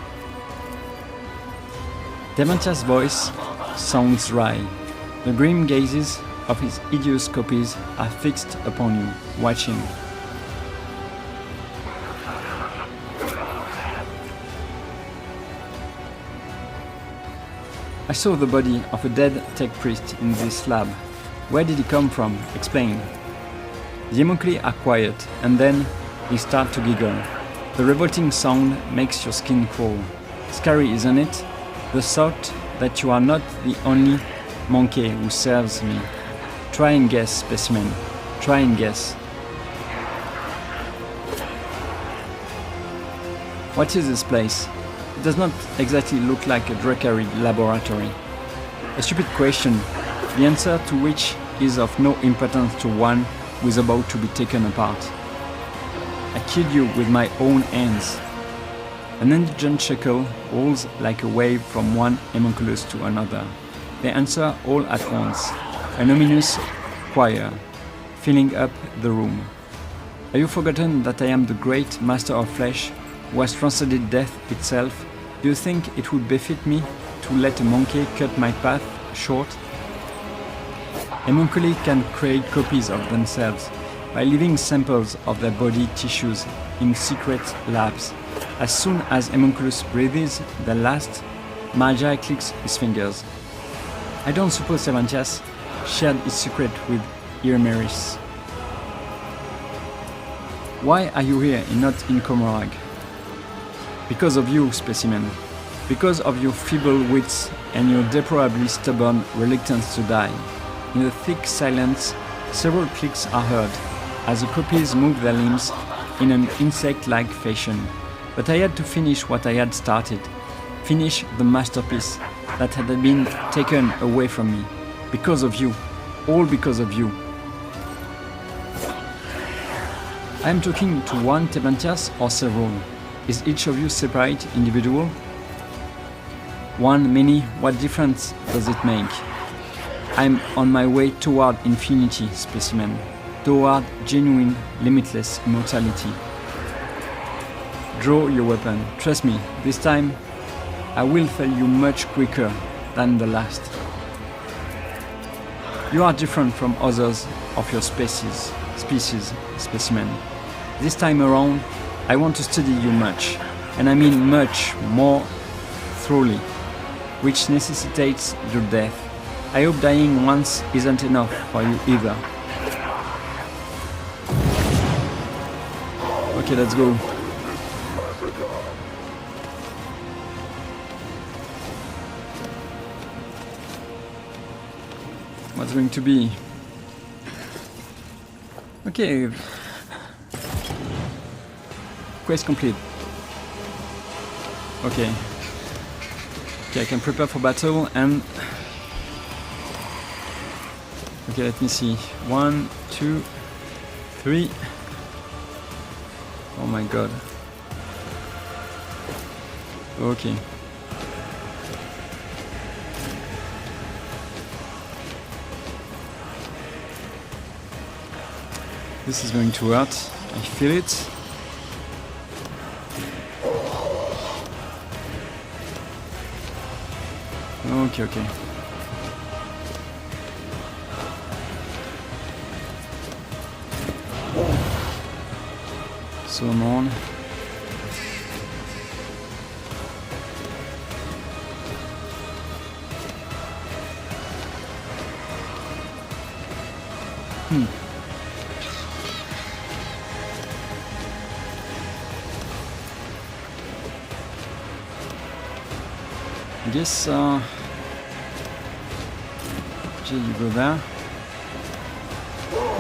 Tevantias' voice sounds wry. The grim gazes of his hideous copies are fixed upon you, watching. I saw the body of a dead tech priest in this slab. Where did he come from? Explain. The homunculi are quiet, and then he starts to giggle. The revolting sound makes your skin crawl. Scary, isn't it? The thought that you are not the only monkey who serves me. Try and guess, specimen. Try and guess. What is this place? It does not exactly look like a Drukari laboratory. A stupid question, the answer to which is of no importance to one who is about to be taken apart. I killed you with my own hands. An indigent chuckle rolls like a wave from one homunculus to another. They answer all at once. An ominous choir, filling up the room. Have you forgotten that I am the great master of flesh, who has transcended death itself? Do you think it would befit me to let a monkey cut my path short? Homunculi can create copies of themselves by leaving samples of their body tissues in secret labs. As soon as homunculus breathes the last, Magi clicks his fingers. I don't suppose Tevantias shared his secret with Irmeris. Why are you here and not in Komorag? Because of you, specimen. Because of your feeble wits and your deplorably stubborn reluctance to die. In the thick silence, several clicks are heard as the copies move their limbs in an insect-like fashion. But I had to finish what I had started. Finish the masterpiece that had been taken away from me. Because of you. All because of you. I am talking to one Tevantias or several. Is each of you separate individual? One, many, what difference does it make? I'm on my way toward infinity, specimen. Toward genuine, limitless immortality. Draw your weapon. Trust me, this time I will fail you much quicker than the last. You are different from others of your specimen. This time around, I want to study you much, and I mean much more thoroughly, which necessitates your death. I hope dying once isn't enough for you either. Okay, let's go. What's going to be? Okay. Quest complete. Okay. Okay, I can prepare for battle and... Okay, let me see. 1, 2, 3. Oh my god. Okay. This is going to hurt. I feel it. Okay, okay. So I'm on. I guess, Jay, you go there.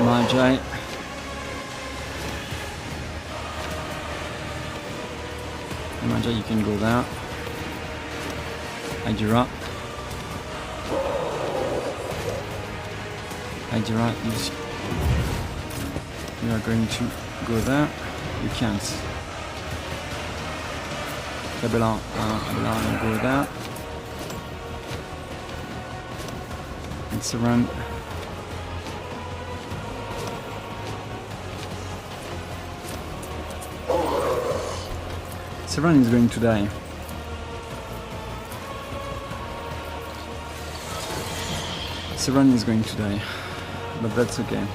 Magi. Magi, you can go there. Hydra. Hydra, you are going to go there. You can't. Abelard, you go there. And Severan. Severan is going to die. Severan is going to die, but that's okay.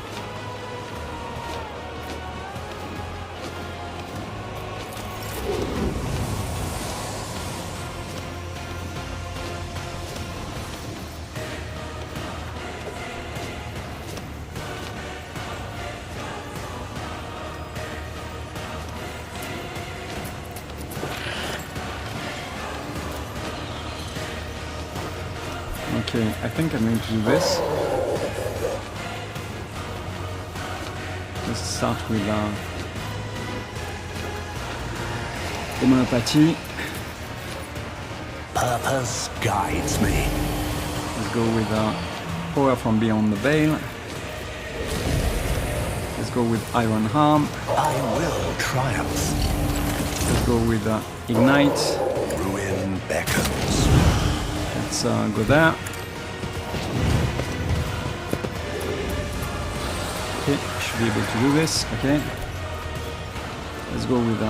Okay, I think I'm going to do this. Let's start with Homeopathy. Purpose guides me. Let's go with Power from Beyond the Veil. Let's go with Iron Harm. I will triumph. Let's go with Ignite. Ruin beckons. Let's go there. Okay, should be able to do this. Okay. Let's go with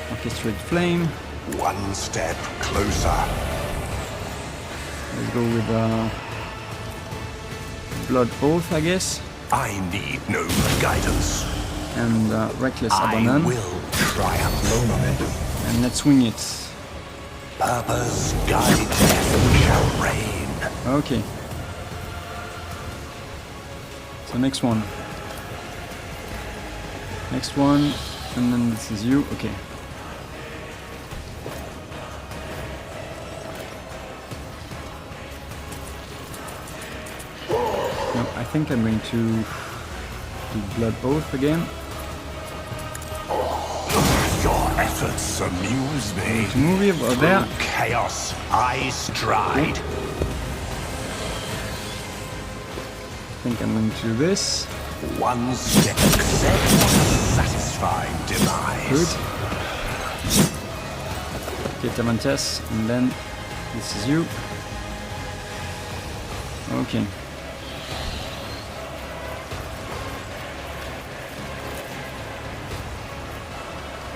Orchestrate Flame. One step closer. Let's go with Blood Oath, I guess. I need no guidance. And Reckless I Abandon. will triumph. Low momentum. And let's wing it. Purpose guide death shall reign. Okay. So next one. Next one. And then this is you. Okay. No, I think I'm going to do Blood Oath again. Your efforts amuse me. To move over there. Through chaos, I stride. I think I'm going to do this. One step accept satisfying demise. Good. Okay, Tavantes, and then this is you. Okay.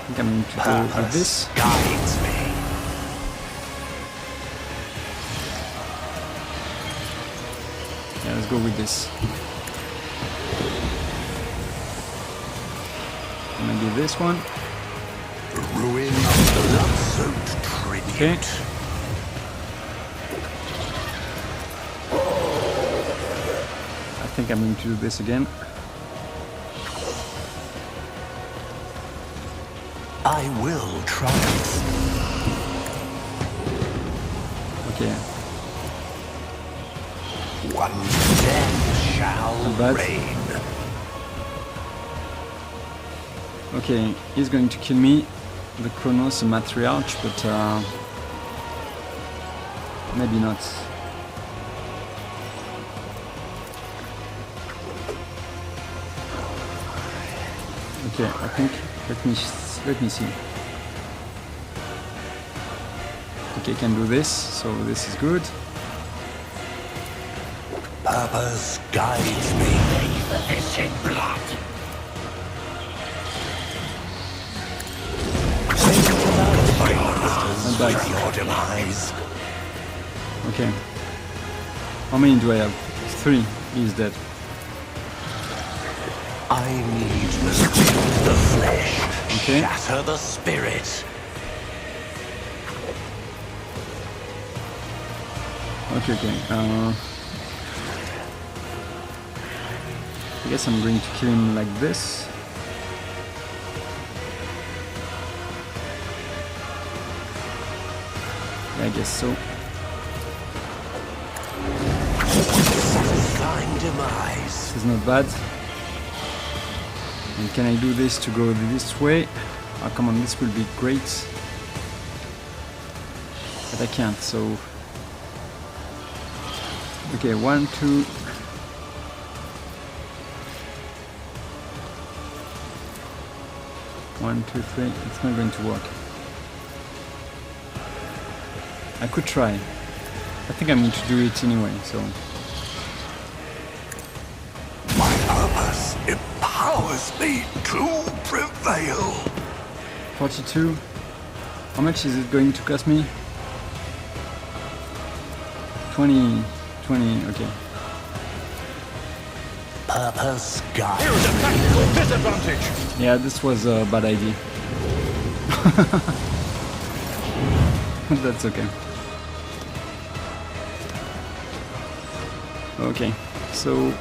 I think I'm going to go with this. Guides me. go with this. Maybe this one. The ruin of the blood-soaked tribute. Okay. I think I'm going to do this again. I will triumph. Okay. One death shall bad. reign. Okay, he's going to kill me, the Kronos, the Matriarch, but maybe not. Okay, I think let me see. Okay, I can do this, so this is good. Purpose guides me. This in blood. Not bad. Your demise. Okay. How many do I have? 3. He's dead. I need to build the flesh, Okay. shatter the spirit. Okay. I guess I'm going to kill him like this. Yeah, I guess so. Satisfying demise. This is not bad. And can I do this to go this way? Oh, come on, this will be great. But I can't, so... Okay, 1, 2... One, two, three. It's not going to work. I could try. I think I'm going to do it anyway, so... My purpose empowers me to prevail. 42. How much is it going to cost me? 20, okay. Purpose guides. Here is a tactical disadvantage. Yeah, this was a bad idea. But that's okay. Okay, so...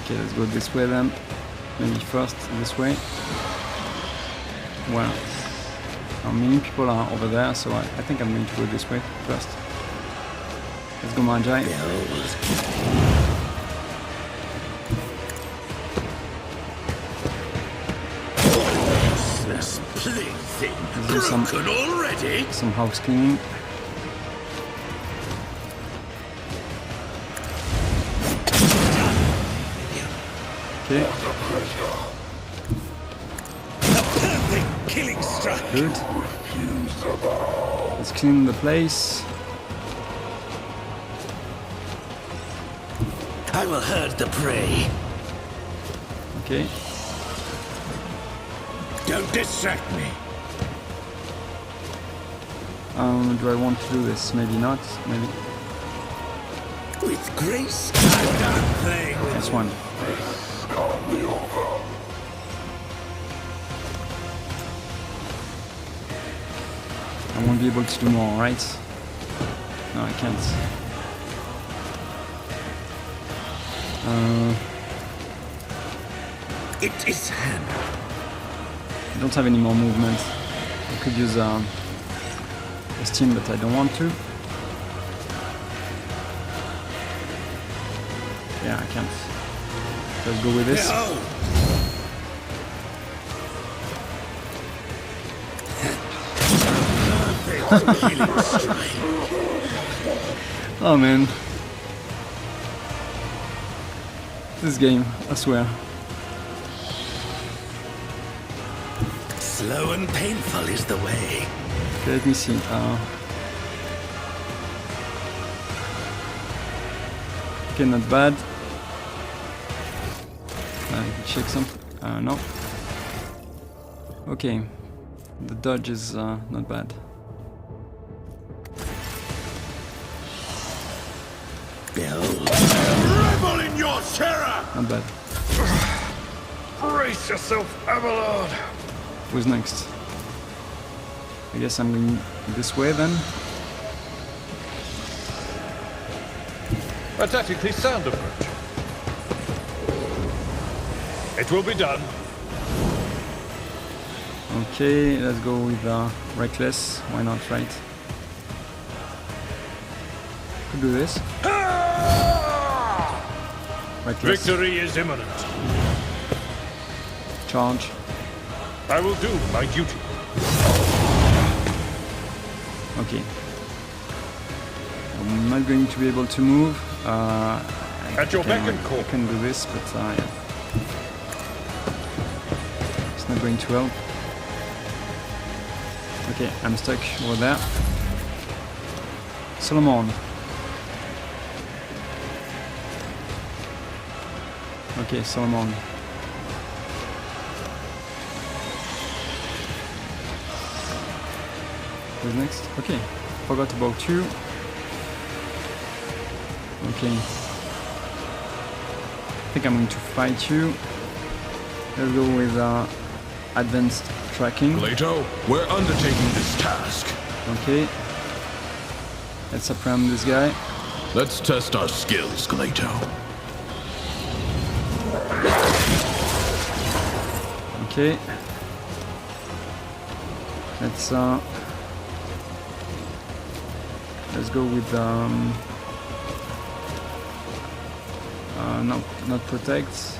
Okay, let's go this way then. Maybe first this way. Well, many people are over there, so I think I'm going to go this way first. Let's go, Magi. This plaything Let's do already. some house cleaning. Okay. Perfect killing strike. Good. Let's clean the place. I will herd the prey. Okay. Don't distract me. Do I want to do this? Maybe not. Maybe. With grace, I'm done playing with This one. I won't be able to do more, right? No, I can't. It is hand. I don't have any more movement. I could use a steam, but I don't want to. Yeah, I can't. Let's go with this. Oh man. This game, I swear. Slow and painful is the way. Okay, let me see. Okay, not bad. Check some. No. Okay. The dodge is not bad. build. Revel in your terror! Not bad. Brace yourself, Avalon! Who's next? I guess I'm going this way then. A tactically sound approach. It will be done. Okay, let's go with Reckless. Why not, right? Could do this. Reckless. Victory is imminent. Charge. I will do my duty. Okay. I'm not going to be able to move. At your beck and call. I can do this, but yeah. It's not going to help. Okay, I'm stuck over there. Solomon. Okay, Solomon. Who's next? Okay, forgot about you. Okay. I think I'm going to fight you. Let's go with advanced tracking. Plato, we're undertaking this task. Okay. Let's suppress this guy. Let's test our skills, Glato. Okay. Let's go with no, not protect.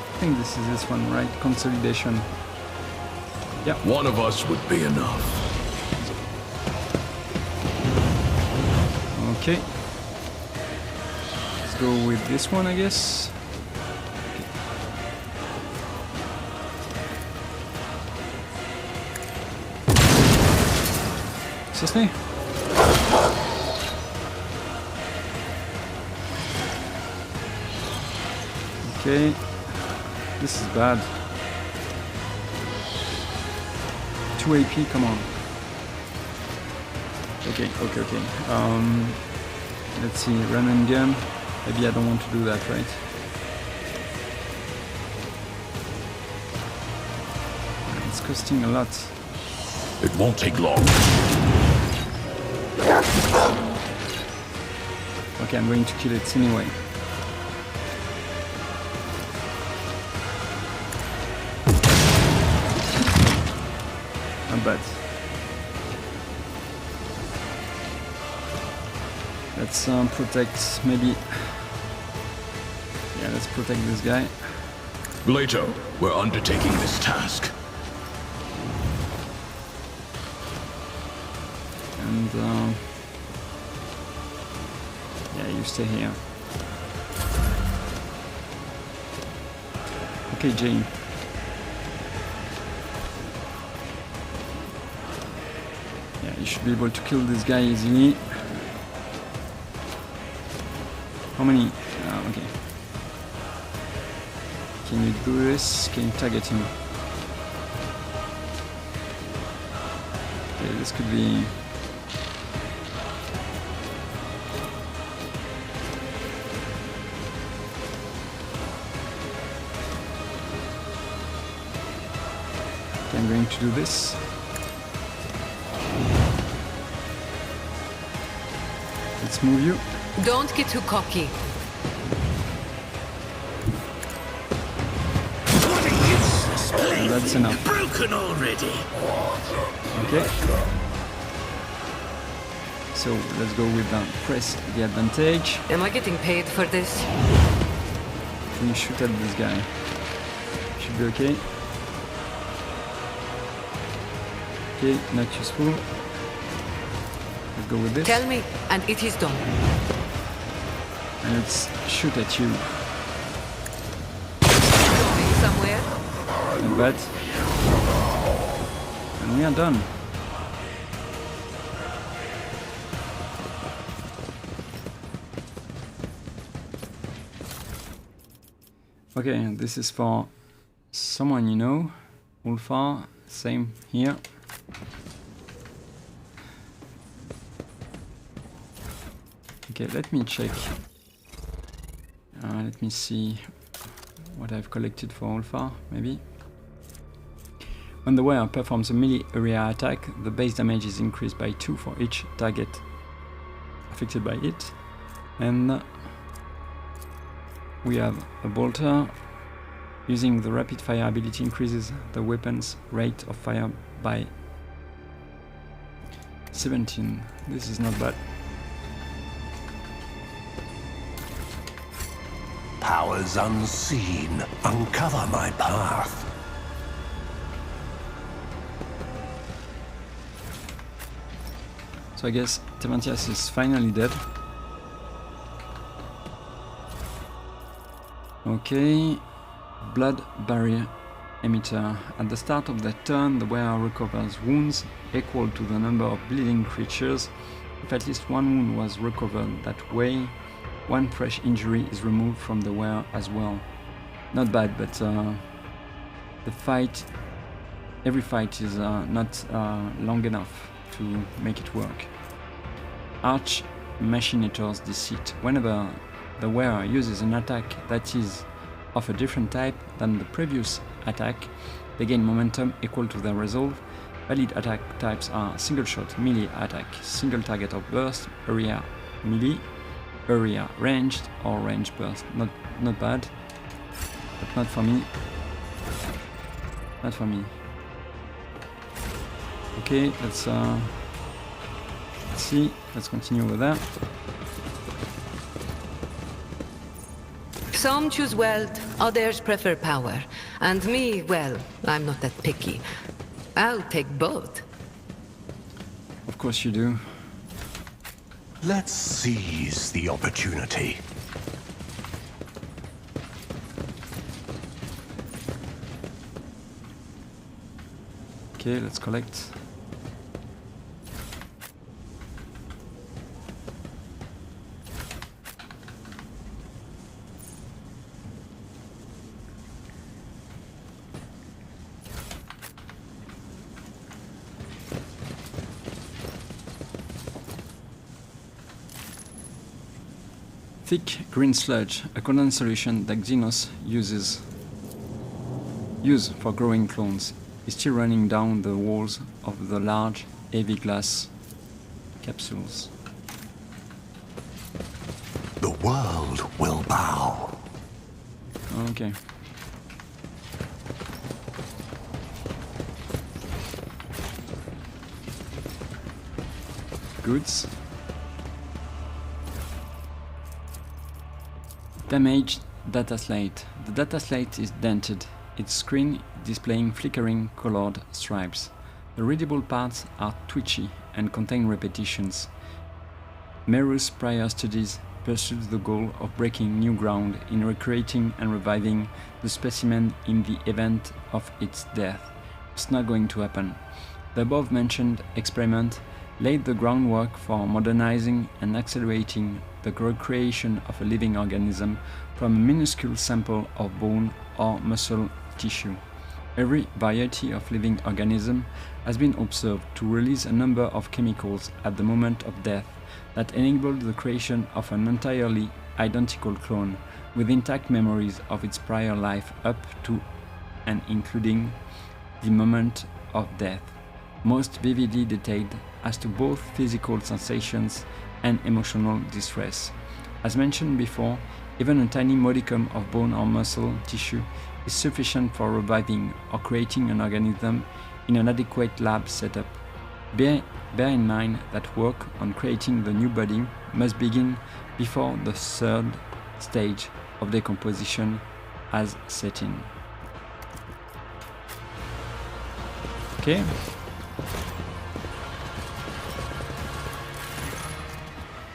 I think this is this one, right? Consolidation. Yeah. One of us would be enough. Okay. Let's go with this one, I guess. Seriously? Okay. This is bad. 2 AP, come on. Okay. Let's see, run and gun. Maybe I don't want to do that, right? It's costing a lot. It won't take long. Okay, I'm going to kill it anyway. Not bad. Let's protect, maybe... Yeah, let's protect this guy. Glato, we're undertaking this task. And yeah, you stay here. Okay, Jane. Yeah, you should be able to kill this guy easily. How many? Okay. Can you do this? Can you target him? Okay, this could be... I'm going to do this. Let's move you. Don't get too cocky. That's enough. Broken already. Okay. So let's go with press the advantage. Am I getting paid for this? Can you shoot at this guy? Should be okay. Okay, not useful. Let's go with this. Tell me, and it is done. And let's shoot at you. Going somewhere? Not bad. And we are done. Okay, and this is for someone you know. Ulfar, same here. Okay, let me check. Let me see what I've collected for Alpha, maybe. When the wearer performs a melee area attack, the base damage is increased by 2 for each target affected by it. And we have a bolter. Using the rapid fire ability increases the weapon's rate of fire by 17. This is not bad. Powers unseen, uncover my path. So I guess Temantias is finally dead. Okay, blood barrier emitter. At the start of that turn, the wearer recovers wounds equal to the number of bleeding creatures. If at least one wound was recovered that way, one fresh injury is removed from the wearer as well. Not bad, but every fight is not long enough to make it work. Arch Machinator's Deceit. Whenever the wearer uses an attack that is of a different type than the previous attack, they gain momentum equal to their resolve. Valid attack types are single shot, melee attack, single target or burst, area melee, area ranged, or range burst. Not bad, but not for me. Not for me. Okay, let's see. Let's continue with that. Some choose wealth, others prefer power. And me, well, I'm not that picky. I'll take both. Of course you do. Let's seize the opportunity. Okay, let's collect. Thick green sludge, a condensed solution that Xenos use for growing clones, is still running down the walls of the large, heavy glass capsules. The world will bow. Okay. Goods. Damaged data slate. The data slate is dented, its screen displaying flickering colored stripes. The readable parts are twitchy and contain repetitions. Meru's prior studies pursued the goal of breaking new ground in recreating and reviving the specimen in the event of its death. It's not going to happen. The above-mentioned experiment laid the groundwork for modernizing and accelerating the recreation of a living organism from a minuscule sample of bone or muscle tissue. Every variety of living organism has been observed to release a number of chemicals at the moment of death that enabled the creation of an entirely identical clone with intact memories of its prior life up to and including the moment of death, most vividly detailed as to both physical sensations and emotional distress. As mentioned before, even a tiny modicum of bone or muscle tissue is sufficient for reviving or creating an organism in an adequate lab setup. Bear in mind that work on creating the new body must begin before the third stage of decomposition has set in. Okay.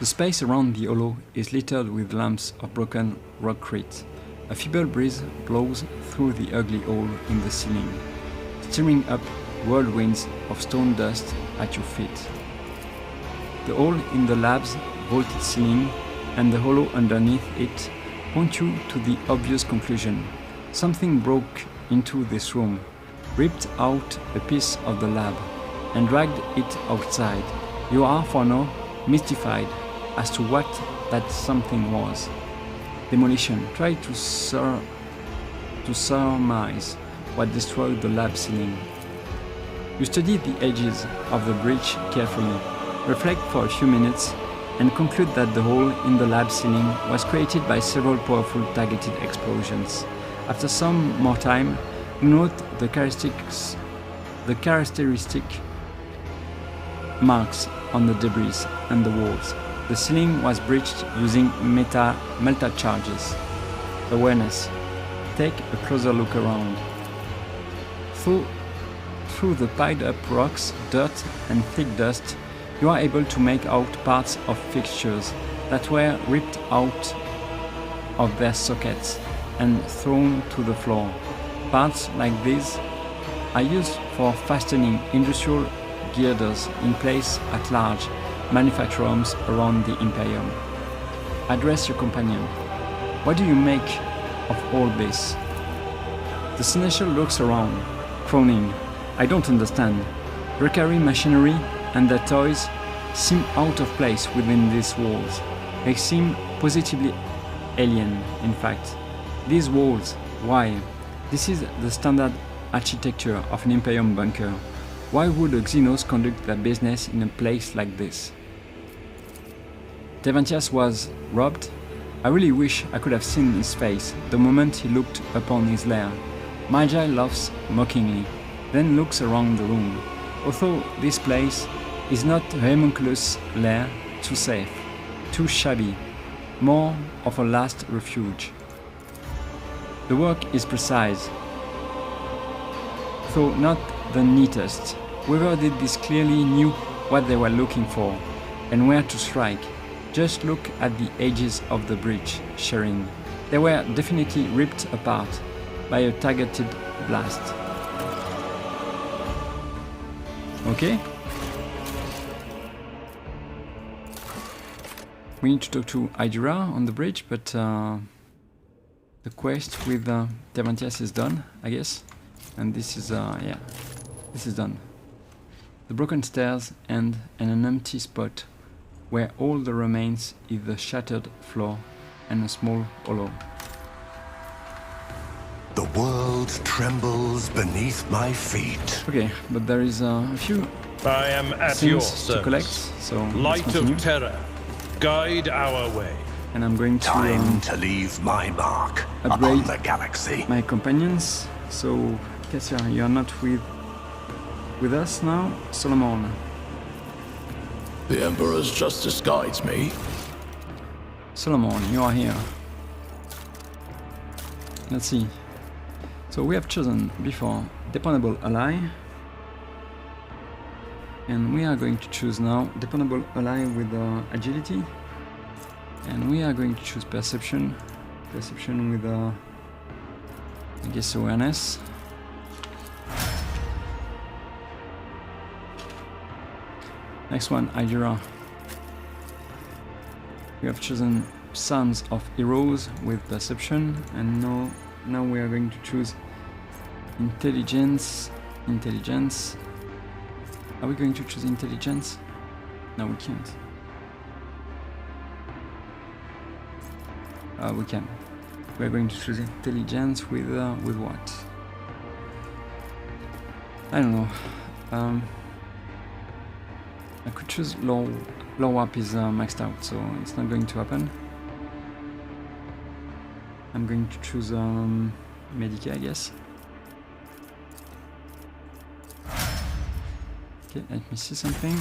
The space around the hollow is littered with lumps of broken rockcrete. A feeble breeze blows through the ugly hole in the ceiling, stirring up whirlwinds of stone dust at your feet. The hole in the lab's vaulted ceiling and the hollow underneath it point you to the obvious conclusion. Something broke into this room, ripped out a piece of the lab, and dragged it outside. You are for now mystified. as to what that something was. Demolition. Try to surmise what destroyed the lab ceiling. You study the edges of the breach carefully, reflect for a few minutes, and conclude that the hole in the lab ceiling was created by several powerful targeted explosions. After some more time, you note the characteristic marks on the debris and the walls. The ceiling was breached using melta charges. Awareness. Take a closer look around. Through the piled up rocks, dirt and thick dust, you are able to make out parts of fixtures that were ripped out of their sockets and thrown to the floor. Parts like these are used for fastening industrial girders in place at large manufacturers around the Imperium. Address your companion. What do you make of all this? The seneschal looks around, frowning. I don't understand. Rickery machinery and their toys seem out of place within these walls. They seem positively alien, in fact. These walls, why? This is the standard architecture of an Imperium bunker. Why would the Xenos conduct their business in a place like this? Tevantias was robbed? I really wish I could have seen his face the moment he looked upon his lair. Magi laughs mockingly, then looks around the room. Although this place is not a homunculus lair, too safe, too shabby, more of a last refuge. The work is precise, though not the neatest. Whoever did this clearly knew what they were looking for and where to strike. Just look at the edges of the breach, Sherin. They were definitely ripped apart by a targeted blast. Okay. We need to talk to Hydra on the bridge, but the quest with Tevantias is done, I guess. And this is, yeah, this is done. The broken stairs end in an empty spot where all the remains is the shattered floor and a small hollow. The world trembles beneath my feet. Okay, but there is a few I am at your things to collect, service. so let's Light continue. of terror, guide our way. And I'm going to Time to leave my mark upon upgrade the galaxy. my companions. So, Cassia, you are not with us now. Solomon. The Emperor's justice guides me. Solomon, you are here. Let's see. So we have chosen before dependable ally. And we are going to choose now dependable ally with agility. And we are going to choose perception. Perception with I guess awareness. Next one, Hydra. We have chosen Sons of Heroes with perception, and now we are going to choose intelligence. Intelligence. Are we going to choose intelligence? No, we can't. We can. We are going to choose intelligence with what? I don't know. I could choose low up is maxed out, so it's not going to happen. I'm going to choose Medica, I guess. Okay, let me see something.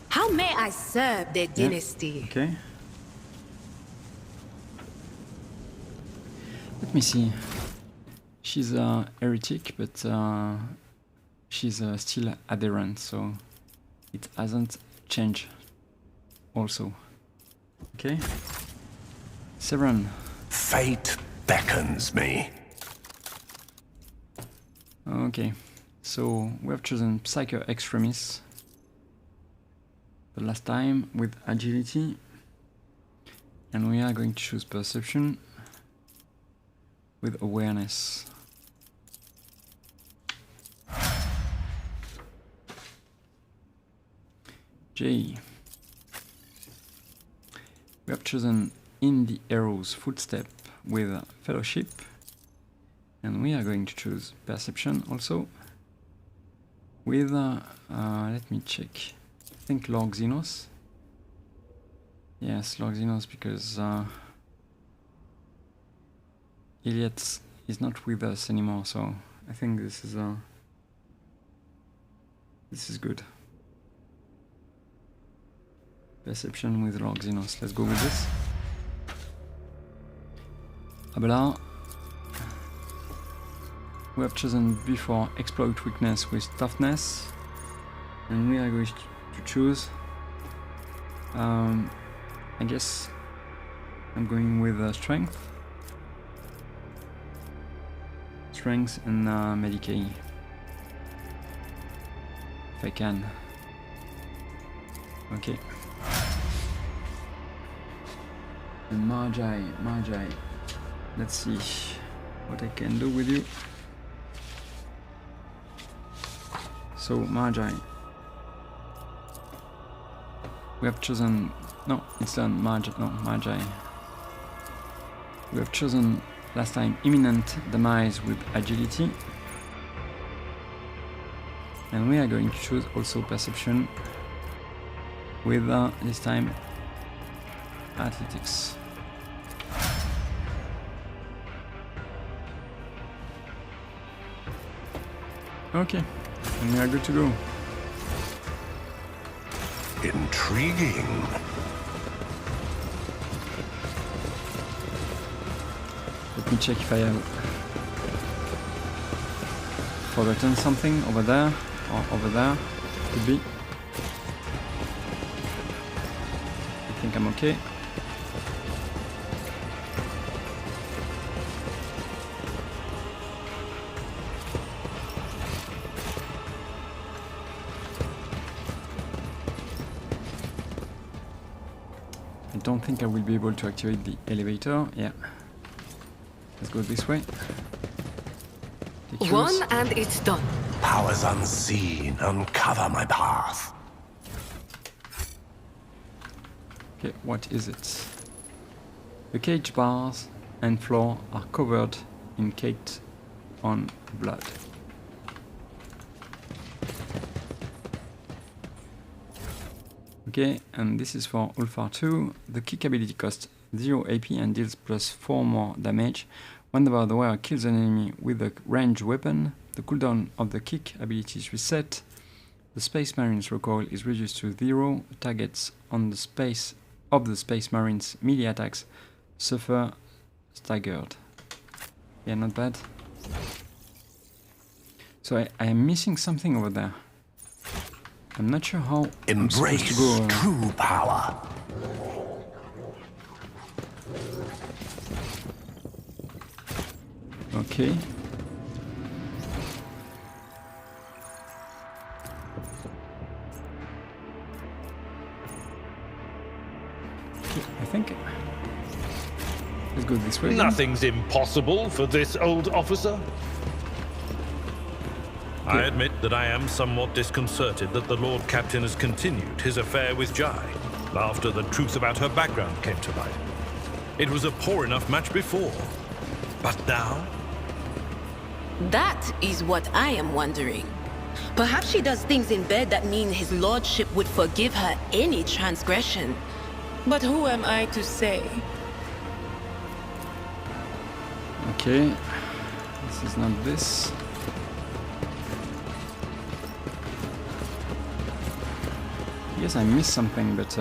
How may I serve the dynasty? Okay. Let me see. She's a heretic, but she's still adherent, so it hasn't changed also. Okay. Severan. Fate beckons me. Okay. So we have chosen Psycho Extremis the last time with agility. And we are going to choose perception with awareness. J. We have chosen In the Hero's Footstep with Fellowship. And we are going to choose Perception also. With, let me check. I think Lord Xenos. Yes, Lord Xenos, because Elliot is not with us anymore, so I think this is good. Perception with Lord Xenos. Let's go with this. Abela. We have chosen before Exploit Weakness with Toughness. And we are going to choose... I guess I'm going with Strength. Strength and Medicae. If I can. Okay. And Magi. Let's see what I can do with you. So, Magi. We have chosen... No, it's done. Magi. We have chosen last time Imminent Demise with Agility. And we are going to choose also Perception with this time Athletics. Okay, and we are good to go. Intriguing. Let me check if I have forgotten something over there or over there. Could be. I think I'm okay. I don't think I will be able to activate the elevator. Yeah. Let's go this way. One and it's done. Powers unseen, uncover my path. Okay, what is it? The cage bars and floor are covered in caked on blood. Okay, and this is for Ulfar 2. The kick ability costs 0 AP and deals plus 4 more damage. Whenever the wearer kills an enemy with a ranged weapon, the cooldown of the kick ability is reset. The Space Marine's recoil is reduced to 0. Targets on the Space Marine's melee attacks suffer staggered. Yeah, not bad. So I am missing something over there. I'm not sure how I'm supposed to go. True power. Okay. I think. Let's go this way. Nothing's impossible for this old officer. I admit that I am somewhat disconcerted that the Lord Captain has continued his affair with Jai after the truth about her background came to light. It was a poor enough match before, but now? That is what I am wondering. Perhaps she does things in bed that mean his lordship would forgive her any transgression. But who am I to say? Okay. This is not this. Yes, I missed something, but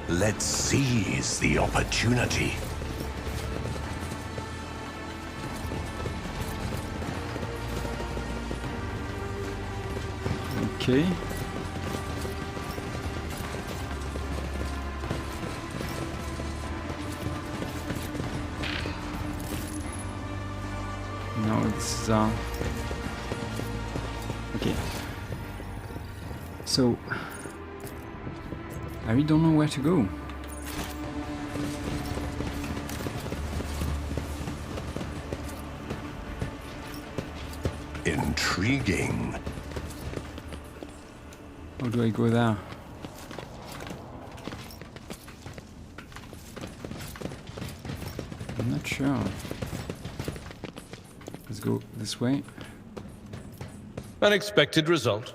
Let's seize the opportunity. okay. No, this is okay. So I really don't know where to go. Intriguing. How do I go there? I'm not sure. Let's go this way. Unexpected result.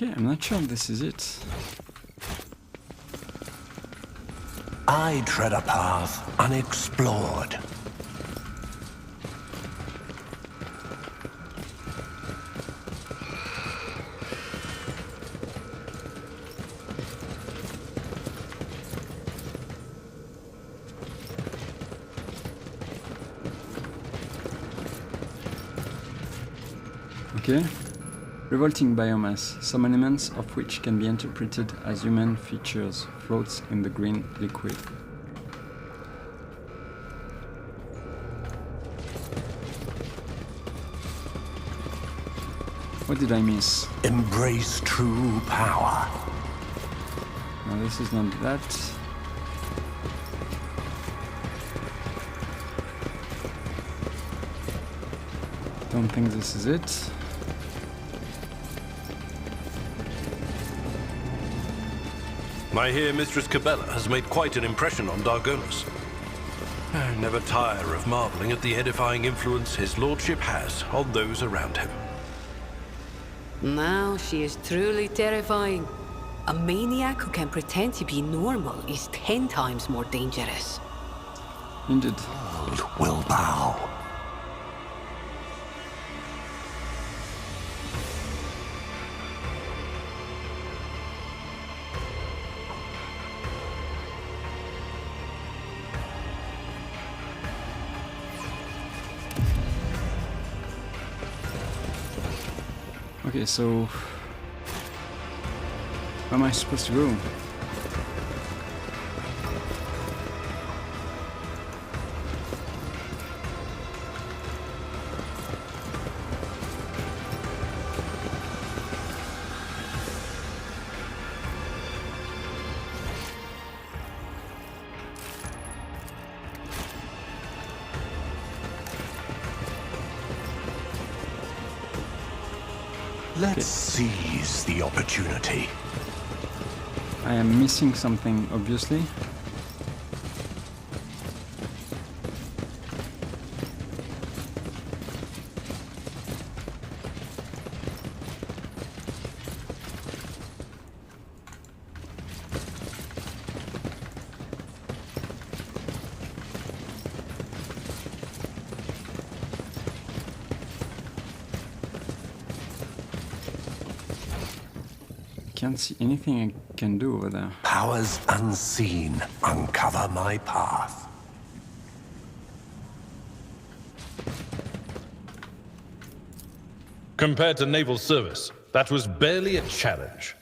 Okay, I'm not sure this is it. I tread a path unexplored. Okay. Revolting biomass, some elements of which can be interpreted as human features, floats in the green liquid. What did I miss? Embrace true power. No, this is not that. Don't think this is it. I hear Mistress Cabela has made quite an impression on Dargonus. I never tire of marveling at the edifying influence his lordship has on those around him. Now she is truly terrifying. A maniac who can pretend to be normal is 10 times more dangerous. Indeed. Will bow. Okay, so where am I supposed to go? Let's seize the opportunity. I am missing something, obviously. Can't see anything I can do over there. Powers unseen uncover my path. Compared to naval service, that was barely a challenge.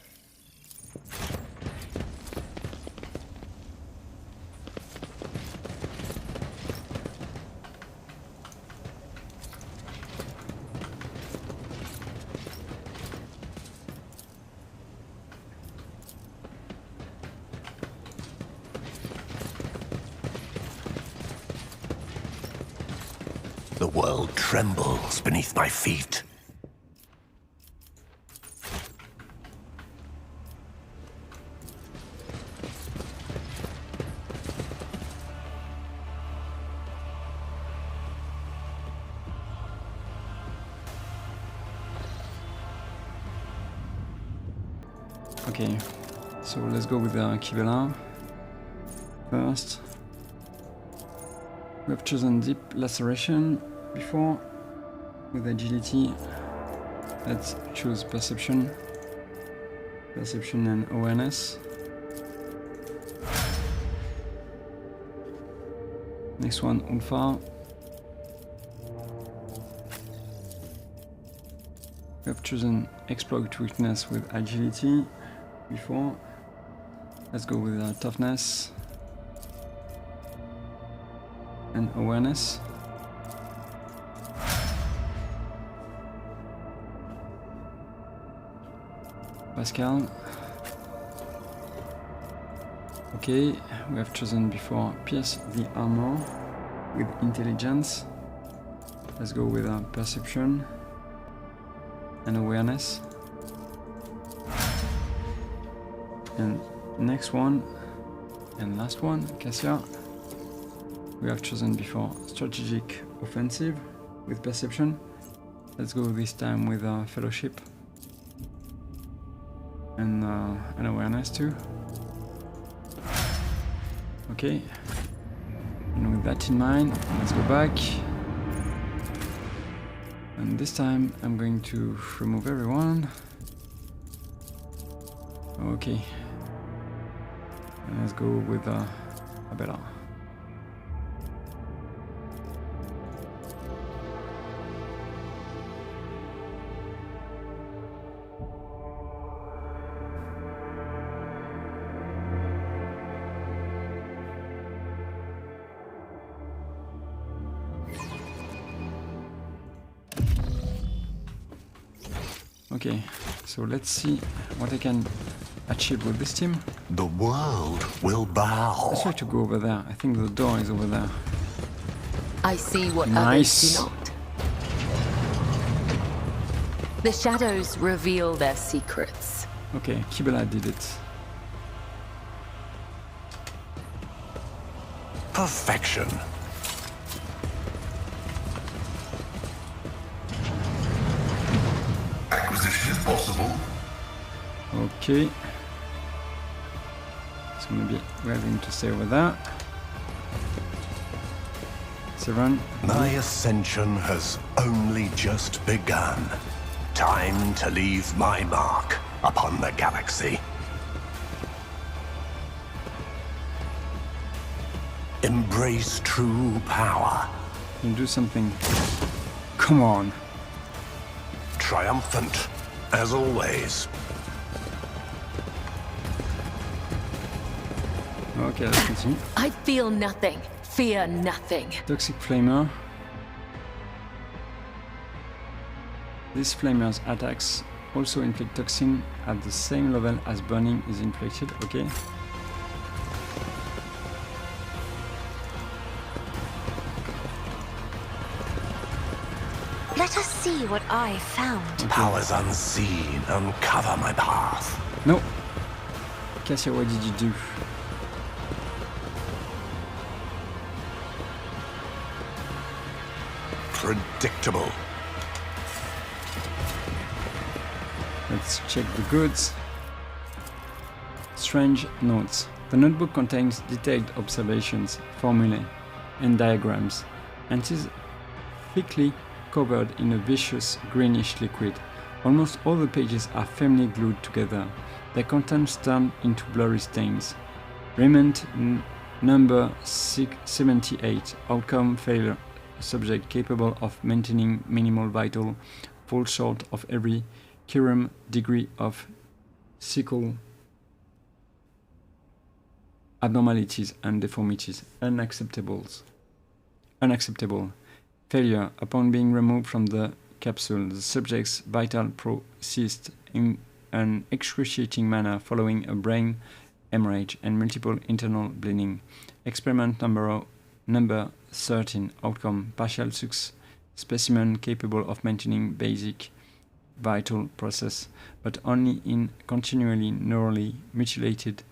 The world trembles beneath my feet. Okay, so let's go with Kivela first. We have chosen deep laceration before. With agility, let's choose perception. Perception and awareness. Next one, Ulfa. We have chosen exploit weakness with agility before. Let's go with toughness and awareness. Pascal. Okay, we have chosen before pierce the armor with intelligence. Let's go with perception and awareness. And next one and last one, Cassia. We have chosen before strategic offensive with perception. Let's go this time with fellowship and awareness too. Okay, and with that in mind, let's go back. And this time I'm going to remove everyone. Okay, and let's go with Abella. Okay, so let's see what I can achieve with this team. The world will bow. Let's try to go over there. I think the door is over there. I see what Nice. others do not. The shadows reveal their secrets. Okay, Kibela did it. Perfection. Acquisition is possible. Okay. It's gonna be, we're going to stay over there. Severan. My ascension has only just begun. Time to leave my mark upon the galaxy. Embrace true power. Can you do something? Come on. Triumphant, as always. Okay, let's continue. I feel nothing, fear nothing. Toxic Flamer. This Flamer's attacks also inflict toxin at the same level as burning is inflicted. Okay. Let us see what I found. Powers unseen uncover my path. No. Cassia, what did you do? Predictable. Let's check the goods. Strange notes. The notebook contains detailed observations, formulae, and diagrams, and is thickly covered in a viscous greenish liquid. Almost all the pages are firmly glued together. Their contents turn into blurry stains. Remnant number 78. Outcome failure. Subject capable of maintaining minimal vital, falls short of every Kiram degree of sickle abnormalities and deformities. Unacceptable. Failure. Upon being removed from the capsule, the subject's vital ceased in an excruciating manner following a brain hemorrhage and multiple internal bleeding. Experiment number 13. Outcome. Partial success. Specimen capable of maintaining basic vital process, but only in continually neurally mutilated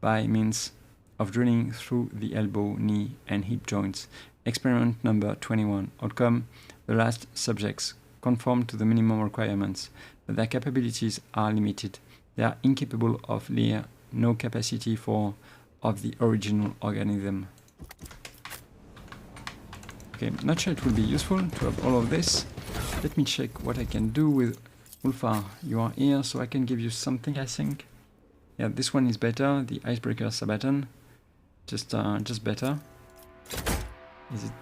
by means of drilling through the elbow, knee, and hip joints. Experiment number 21. Outcome. The last subjects conform to the minimum requirements, but their capabilities are limited. They are incapable of Lear, no capacity for of the original organism. Okay, not sure it will be useful to have all of this. Let me check what I can do with Ulfa. You are here, so I can give you something, I think. Yeah, this one is better. The Icebreaker Sabaton, just better. Is it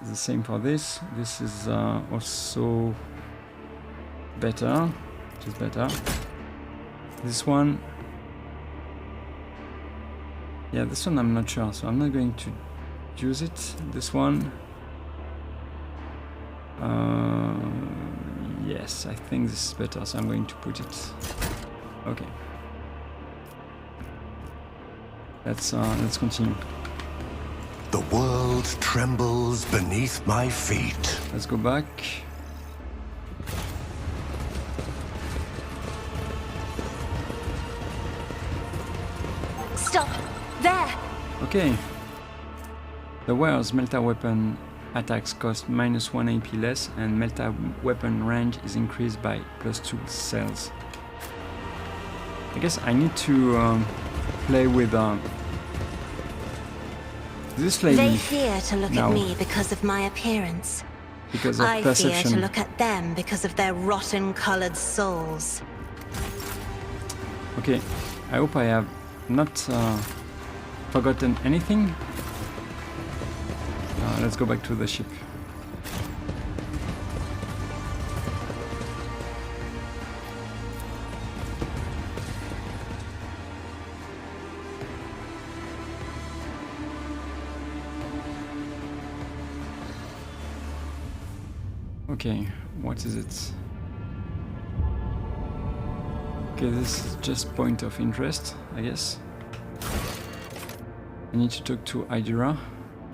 the same for this? This is also better, just better. This one Yeah, this one I'm not sure, so I'm not going to use it. This one. Yes, I think this is better, so I'm going to put it. Okay. Let's continue. The world trembles beneath my feet. Let's go back. Stop! There! Okay. The wearer's melta weapon attacks cost -1 AP less, and melta weapon range is increased by +2 cells. I guess I need to play with this lady. They fear to look now, at me because of my appearance. because of I perception. fear to look at them because of their rotten-colored souls. Okay, I hope I have not forgotten anything. Let's go back to the ship. Okay, what is it? Okay, this is just point of interest, I guess. I need to talk to Idira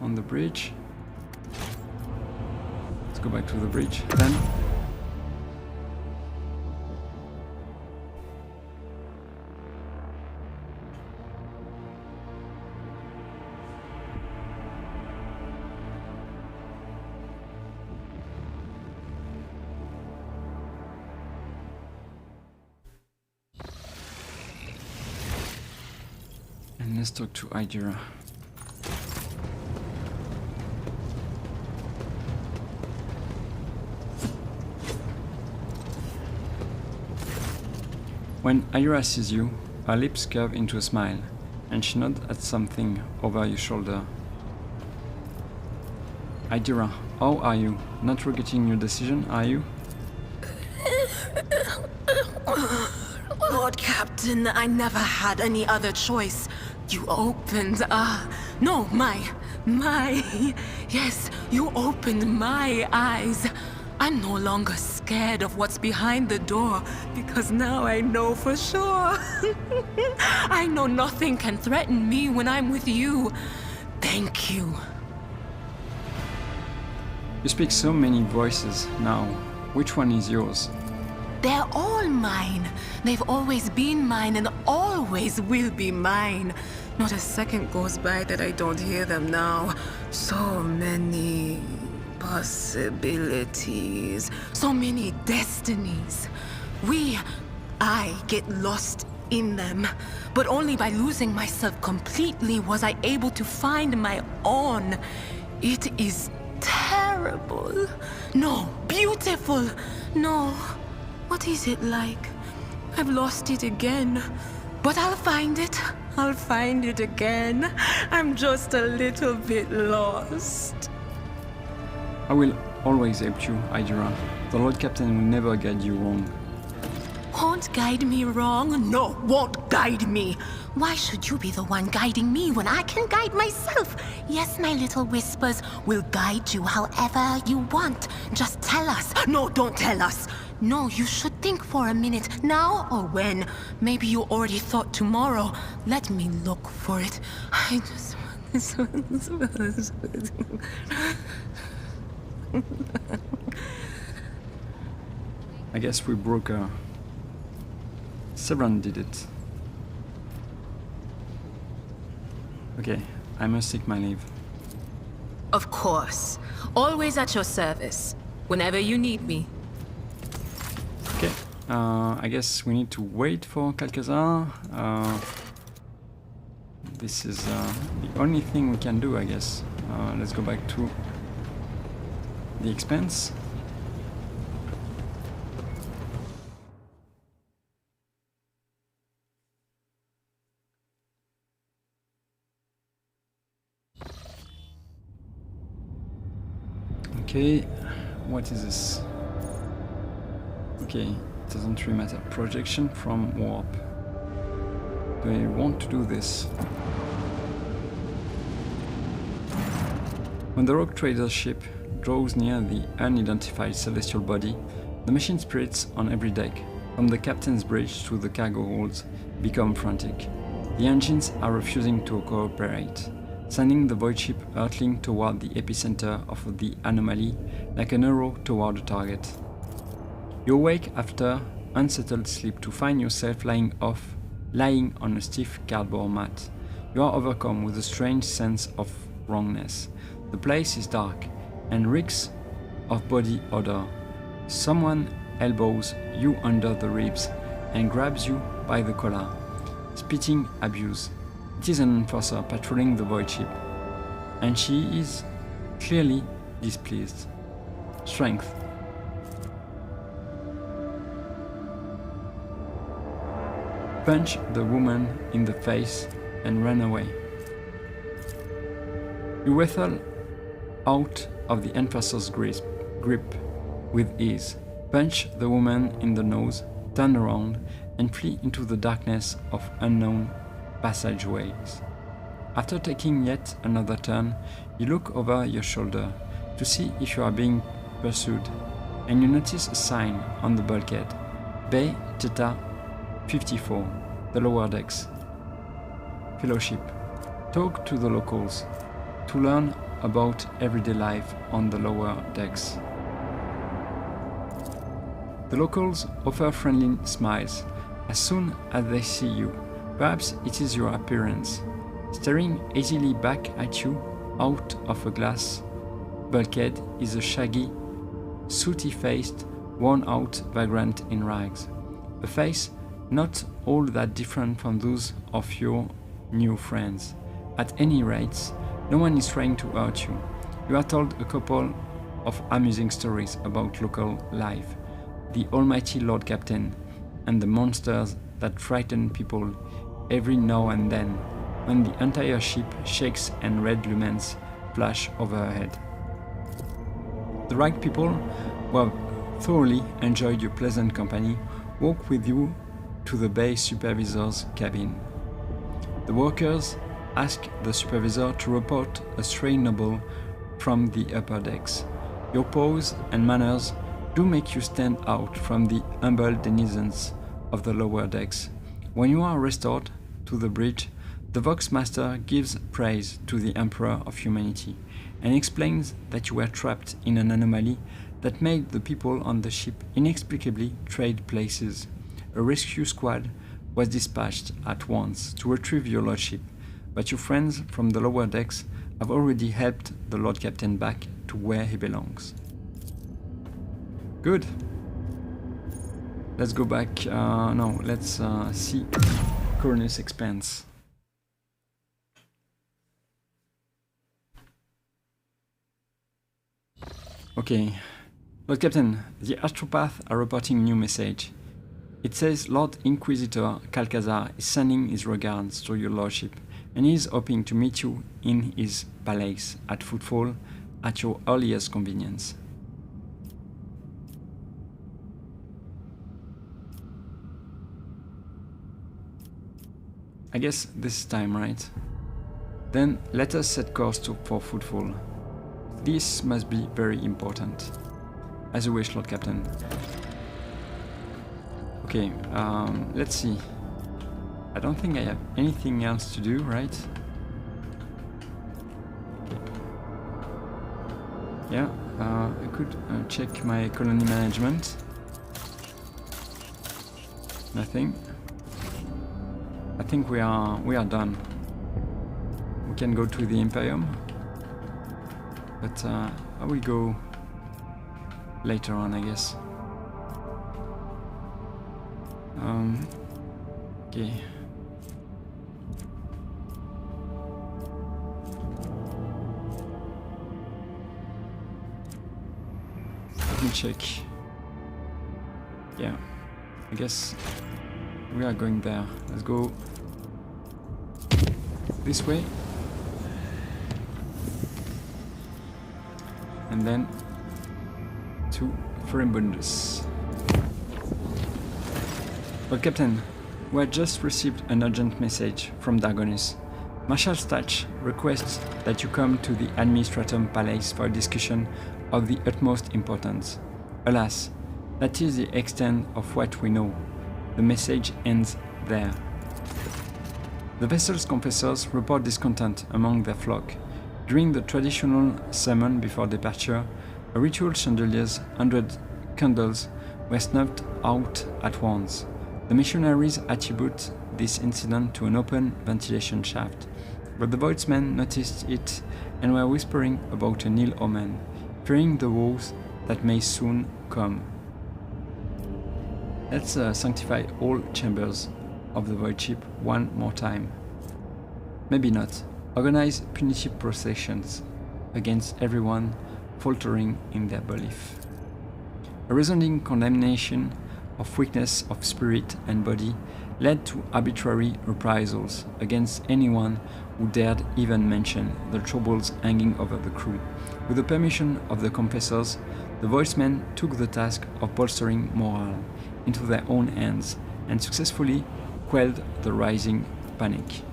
on the bridge. Let's go back to the bridge then. And let's talk to Idira. When Idira sees you, her lips curve into a smile, and she nods at something over your shoulder. Idira, how are you? Not regretting your decision, are you? Lord Captain, I never had any other choice. You opened, no, yes, you opened my eyes. I'm no longer scared of what's behind the door, because now I know for sure. I know nothing can threaten me when I'm with you. Thank you. You speak so many voices now. Which one is yours? They're all mine. They've always been mine and always will be mine. Not a second goes by that I don't hear them now. So many possibilities. So many destinies. I get lost in them. But only by losing myself completely was I able to find my own. It is terrible. No, beautiful. No. What is it like? I've lost it again. But I'll find it. I'll find it again. I'm just a little bit lost. I will always help you, Idira. The Lord Captain will never guide you wrong. Won't guide me wrong? No, won't guide me. Why should you be the one guiding me when I can guide myself? Yes, my little whispers will guide you however you want. Just tell us. No, don't tell us. No, you should think for a minute. Now or when? Maybe you already thought tomorrow. Let me look for it. I just want this. I guess we broke her. Severan did it. Okay, I must take my leave. Of course. Always at your service. Whenever you need me. Okay, I guess we need to wait for Calcazar. This is the only thing we can do, I guess. Let's go back to the Expanse. Okay, what is this? Okay, it doesn't really matter. Projection from warp. Do I want to do this? When the rogue trader's ship draws near the unidentified celestial body, the machine spirits on every deck, from the captain's bridge to the cargo holds, become frantic. The engines are refusing to cooperate, sending the void ship hurtling toward the epicenter of the anomaly like an arrow toward a target. You awake after unsettled sleep to find yourself lying on a stiff cardboard mat. You are overcome with a strange sense of wrongness. The place is dark and reeks of body odor. Someone elbows you under the ribs and grabs you by the collar, spitting abuse. It is an enforcer patrolling the void ship, and she is clearly displeased. Strength. Punch the woman in the face and run away. You wrestle out of the enforcer's grip with ease. Punch the woman in the nose, turn around, and flee into the darkness of unknown passageways. After taking yet another turn, you look over your shoulder to see if you are being pursued, and you notice a sign on the bulkhead, Bay Theta 54, the lower decks. Fellowship. Talk to the locals to learn about everyday life on the lower decks. The locals offer friendly smiles as soon as they see you. Perhaps it is your appearance. Staring easily back at you out of a glass bulkhead is a shaggy, sooty-faced, worn-out vagrant in rags. A face not all that different from those of your new friends. At any rate, no one is trying to hurt you. You are told a couple of amusing stories about local life, the almighty Lord Captain, and the monsters that frighten people every now and then when the entire ship shakes and red lumens flash overhead. The right people who have thoroughly enjoyed your pleasant company walk with you to the bay supervisor's cabin. The workers ask the supervisor to report a stray noble from the upper decks. Your pose and manners do make you stand out from the humble denizens of the lower decks. When you are restored to the bridge, the Vox Master gives praise to the Emperor of Humanity and explains that you were trapped in an anomaly that made the people on the ship inexplicably trade places. A rescue squad was dispatched at once to retrieve your lordship, but your friends from the lower decks have already helped the Lord Captain back to where he belongs. Good. Let's go back. Let's see Cornus Expanse. Okay. Lord Captain, the astropath are reporting a new message. It says Lord Inquisitor Calcazar is sending his regards to your lordship, and he is hoping to meet you in his palace at Footfall at your earliest convenience. I guess this is time, right? Then let us set course for Footfall. This must be very important. As you wish, Lord Captain. Okay, let's see. I don't think I have anything else to do, right? Okay. Yeah, I could check my colony management. Nothing. I think we are done. We can go to the Imperium, but I will go later on, I guess. Okay. Let me check. Yeah, I guess we are going there. Let's go this way. And then to Furimbundus. But Captain, we had just received an urgent message from Dargonus. Marshal Stach requests that you come to the Administratum Palace for a discussion of the utmost importance. Alas, that is the extent of what we know. The message ends there. The vessel's confessors report discontent among their flock. During the traditional sermon before departure, a ritual chandelier's 100 candles were snuffed out at once. The missionaries attribute this incident to an open ventilation shaft, but the Voidsmen noticed it and were whispering about an ill omen, fearing the woes that may soon come. Let's sanctify all chambers of the Void Ship one more time. Maybe not. Organize punitive processions against everyone faltering in their belief. A resounding condemnation of weakness of spirit and body led to arbitrary reprisals against anyone who dared even mention the troubles hanging over the crew. With the permission of the confessors, the Voidsmen took the task of bolstering morale into their own hands and successfully quelled the rising panic.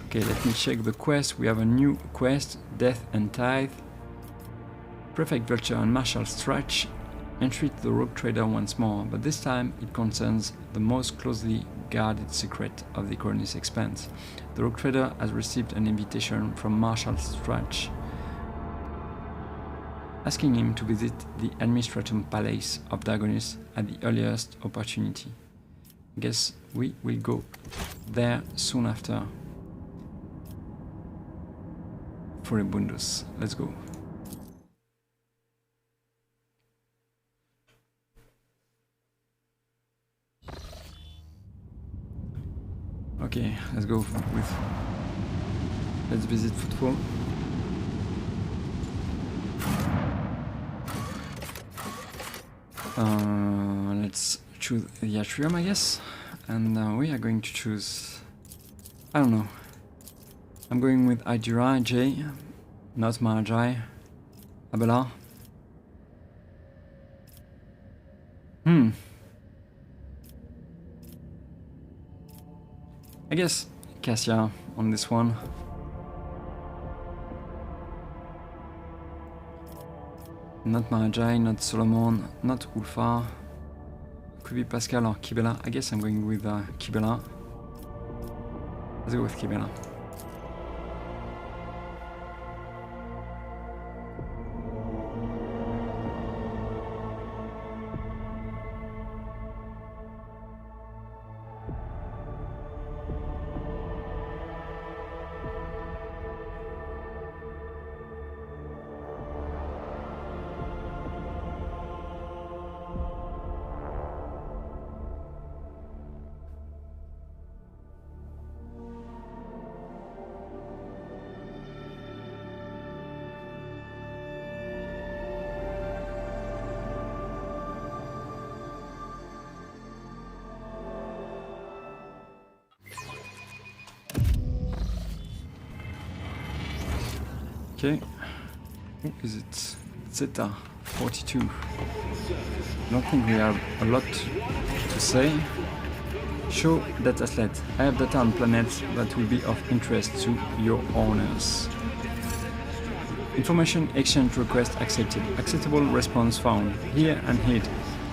Okay, let me check the quest. We have a new quest, Death and Tithe. Prefect Vulture and Marshal Stach entreat the rogue trader once more, but this time it concerns the most closely guarded secret of the Cornish Expanse. The rogue trader has received an invitation from Marshal Stach, asking him to visit the Administratum Palace of Dagonis at the earliest opportunity. I guess we will go there soon after. Furibundus, let's go. Okay, let's go with. Let's visit Footfall. Let's choose the atrium, I guess, and we are going to choose. I don't know. I'm going with Idira J, not Marajai. Abela. I guess Cassia on this one. Not Marajai, not Solomon, not Ulfar. Could be Pascal or Kibela. I guess I'm going with Kibela. Let's go with Kibela. Okay, who is it? Zeta 42. I don't think we have a lot to say. Show data slate. I have data on planets that will be of interest to your owners. Information exchange request accepted. Acceptable response found. Here and here.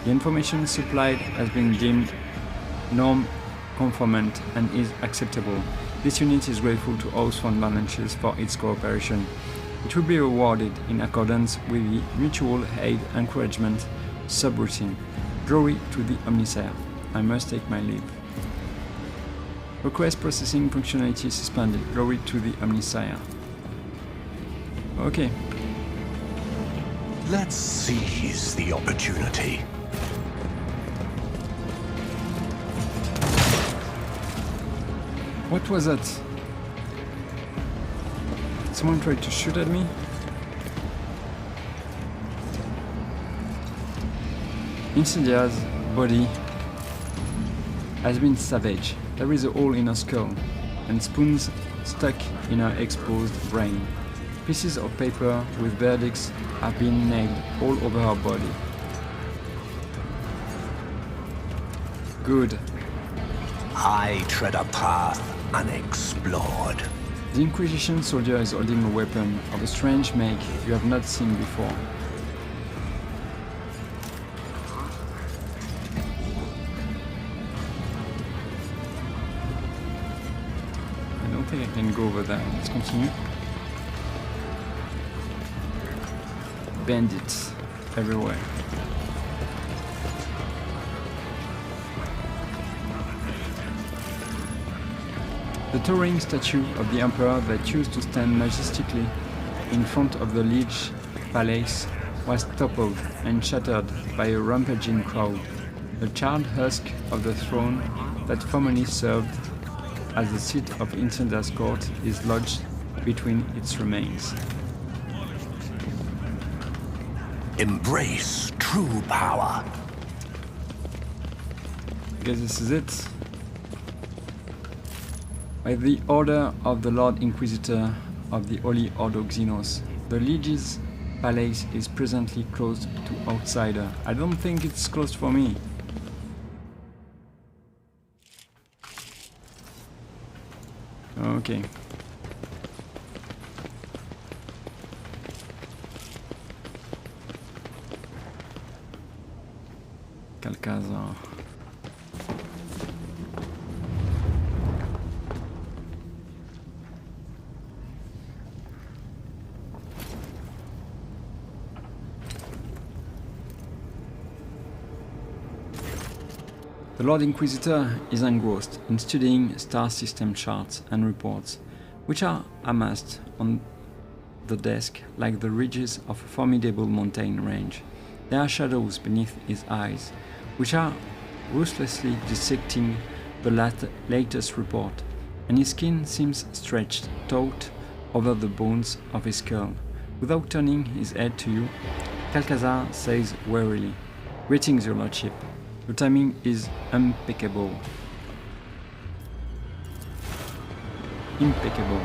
The information supplied has been deemed norm conformant and is acceptable. This unit is grateful to House Fund Balances for its cooperation. It will be rewarded in accordance with the Mutual Aid Encouragement subroutine. Glory to the Omnisayer. I must take my leave. Request processing functionality suspended. Glory to the Omnisayer. Okay. Let's seize the opportunity. What was that? Someone tried to shoot at me? Incendia's body has been savaged. There is a hole in her skull, and spoons stuck in her exposed brain. Pieces of paper with verdicts have been nailed all over her body. Good. I tread a path unexplored. The Inquisition soldier is holding a weapon of a strange make you have not seen before. I don't think I can go over there. Let's continue. Bandits everywhere. The towering statue of the Emperor that used to stand majestically in front of the Liege Palace was toppled and shattered by a rampaging crowd. The charred husk of the throne that formerly served as the seat of Incendia's court is lodged between its remains. Embrace true power. I guess this is it. By the order of the Lord Inquisitor of the Holy Ordo Xenos, the Liege's palace is presently closed to outsider. I don't think it's closed for me. Okay. Calcazar. The Lord Inquisitor is engrossed in studying star system charts and reports, which are amassed on the desk like the ridges of a formidable mountain range. There are shadows beneath his eyes, which are ruthlessly dissecting the latest report, and his skin seems stretched taut over the bones of his skull. Without turning his head to you, Calcazar says wearily, "Greetings, your lordship. Your timing is impeccable." Impeccable.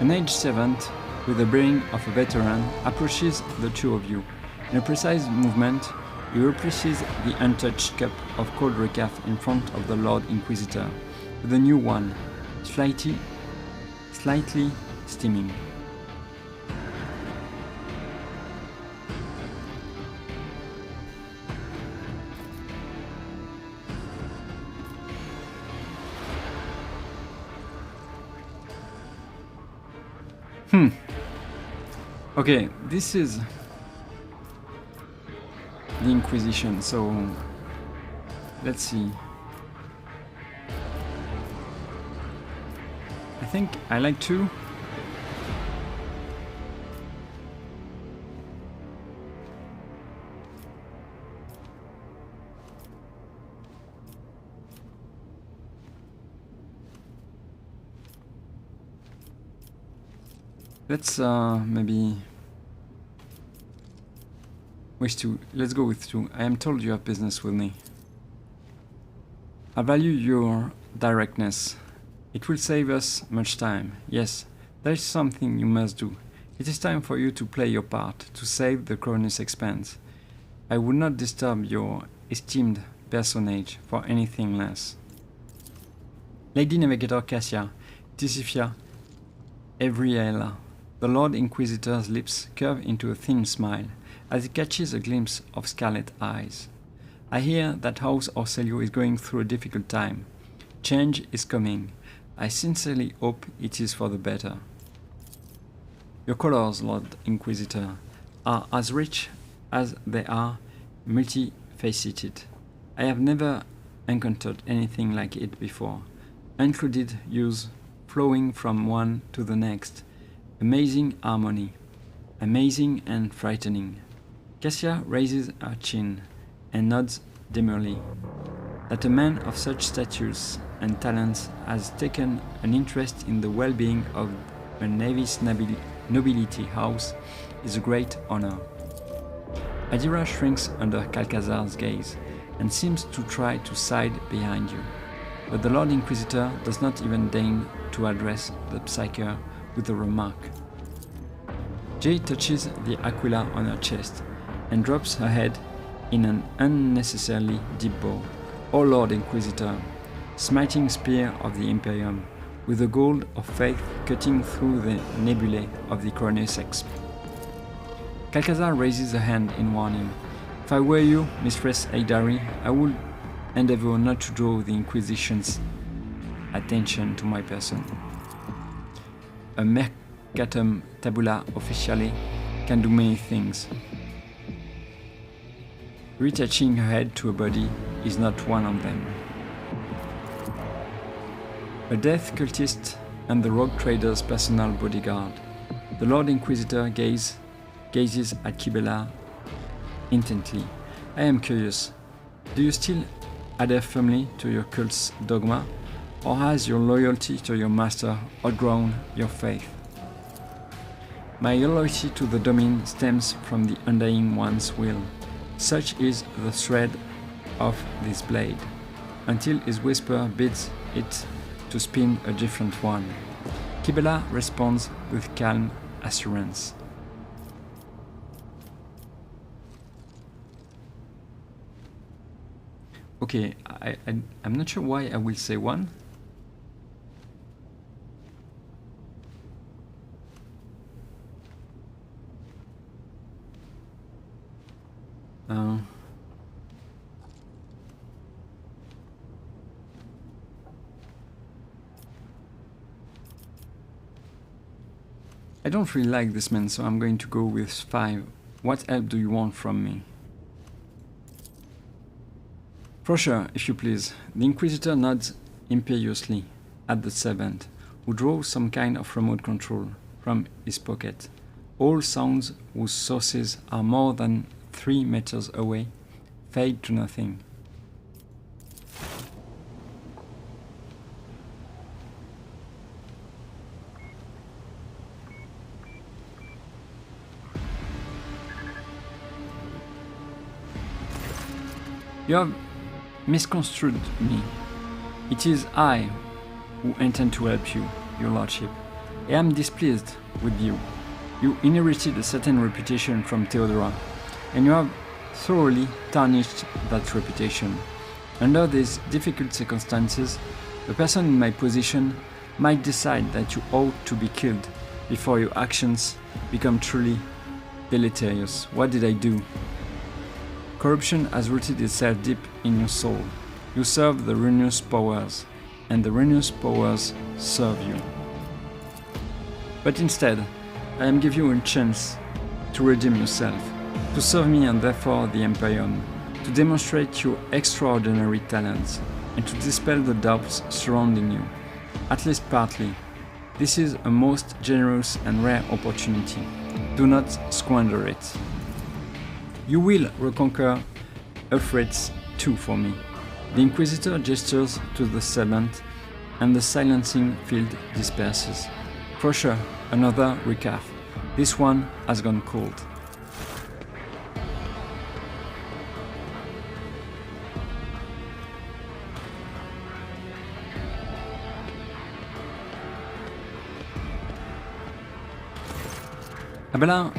An aged servant, with the bearing of a veteran, approaches the two of you. In a precise movement, he replaces the untouched cup of cold recaf in front of the Lord Inquisitor, with a new one, slightly steaming. Okay, this is the Inquisition, so let's see. I think I like to. Let's maybe wish to. Let's go with 2. I am told you have business with me. I value your directness. It will save us much time. Yes, there is something you must do. It is time for you to play your part, to save the Cronus expanse. I would not disturb your esteemed personage for anything less. Lady Navigator Cassia, Tisifia, Evriela. The Lord Inquisitor's lips curve into a thin smile as he catches a glimpse of scarlet eyes. I hear that House Orselio is going through a difficult time. Change is coming. I sincerely hope it is for the better. Your colors, Lord Inquisitor, are as rich as they are multifaceted. I have never encountered anything like it before. Included hues flowing from one to the next. Amazing harmony. Amazing and frightening. Cassia raises her chin and nods demurely. That a man of such status and talents has taken an interest in the well-being of a Navis nobility house is a great honor. Adira shrinks under Calcazar's gaze and seems to try to side behind you, but the Lord Inquisitor does not even deign to address the Psyker with a remark. Jay touches the aquila on her chest and drops her head in an unnecessarily deep bow. O Lord Inquisitor, smiting spear of the Imperium, with the gold of faith cutting through the nebulae of the Coronus Exp. Calcazar raises a hand in warning. If I were you, Mistress Aidari, I would endeavor not to draw the Inquisition's attention to my person. A Mercatum Tabula Officiale can do many things. Retaching her head to a body is not one of them. A death cultist and the rogue trader's personal bodyguard. The Lord Inquisitor gazes at Kibela intently. I am curious. Do you still adhere firmly to your cult's dogma, or has your loyalty to your master outgrown your faith? My loyalty to the domain stems from the Undying One's will. Such is the thread of this blade, until his whisper bids it to spin a different one. Kibela responds with calm assurance. Okay, I'm not sure why I will say one. I don't really like this man, so I'm going to go with 5. What help do you want from me? Frosher, if you please. The Inquisitor nods imperiously at the servant, who draws some kind of remote control from his pocket. All sounds whose sources are more than 3 meters away fade to nothing. You have misconstrued me. It is I who intend to help you, your lordship. I am displeased with you. You inherited a certain reputation from Theodora, and you have thoroughly tarnished that reputation. Under these difficult circumstances, a person in my position might decide that you ought to be killed before your actions become truly deleterious. What did I do? Corruption has rooted itself deep in your soul. You serve the ruinous powers, and the ruinous powers serve you. But instead, I am giving you a chance to redeem yourself, to serve me and therefore the Imperium, to demonstrate your extraordinary talents, and to dispel the doubts surrounding you, at least partly. This is a most generous and rare opportunity. Do not squander it. You will reconquer Euphrates too for me. The Inquisitor gestures to the servant, and the silencing field disperses. Crusher, another recaf. This one has gone cold. Abelard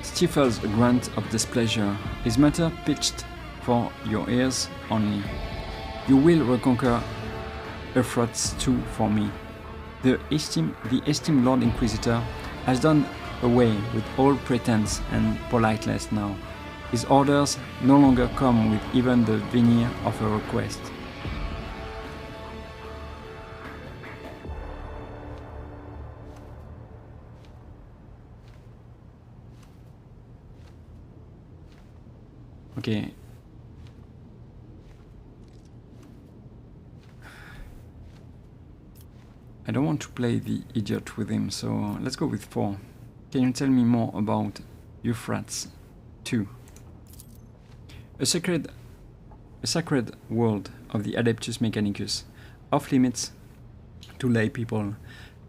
stifles a grunt of displeasure, his matter pitched for your ears only. You will reconquer Euphrates too for me. The esteemed Lord Inquisitor has done away with all pretense and politeness now. His orders no longer come with even the veneer of a request. Okay. I don't want to play the idiot with him, so let's go with 4. Can you tell me more about Euphrates 2? A sacred world of the Adeptus Mechanicus, off limits to lay people.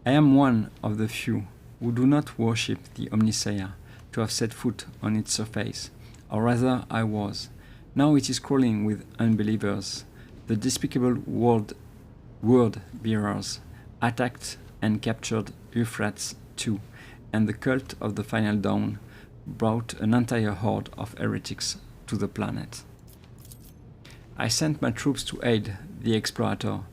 I am one of the few who do not worship the Omnisaia to have set foot on its surface. Or rather, I was. Now it is crawling with unbelievers, the despicable word bearers, attacked and captured Euphrates II, and the cult of the Final Dawn brought an entire horde of heretics to the planet. I sent my troops to aid the explorator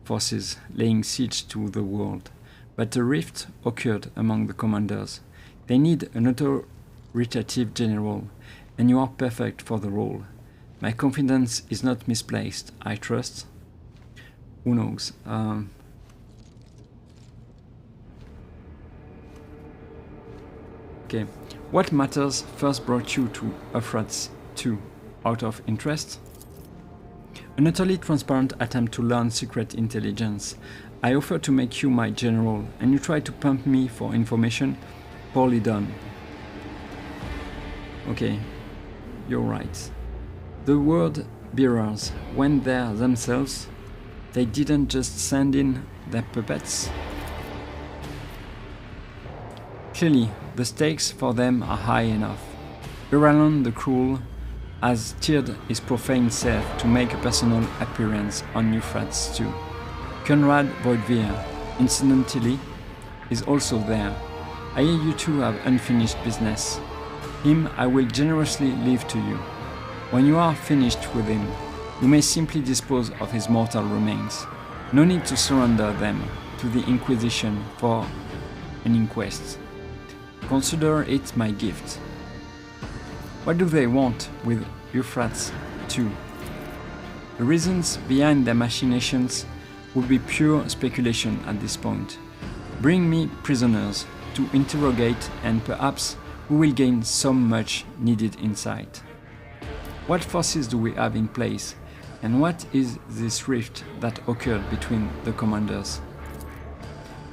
forces laying siege to the world, but a rift occurred among the commanders. They need an authoritative general, and you are perfect for the role. My confidence is not misplaced, I trust. Who knows? Okay. What matters first brought you to Euphrates II? Out of interest? An utterly transparent attempt to learn secret intelligence. I offer to make you my general, and you try to pump me for information? Poorly done. Okay, you're right. The word bearers went there themselves. They didn't just send in their puppets. Clearly, the stakes for them are high enough. Uralon the Cruel has steered his profane self to make a personal appearance on Euphrates II. Conrad Voidveer, incidentally, is also there. I hear you two have unfinished business. Him I will generously leave to you. When you are finished with him, you may simply dispose of his mortal remains. No need to surrender them to the Inquisition for an inquest. Consider it my gift. What do they want with Euphrates II? The reasons behind their machinations would be pure speculation at this point. Bring me prisoners to interrogate, and perhaps we will gain some much needed insight. What forces do we have in place, and what is this rift that occurred between the commanders?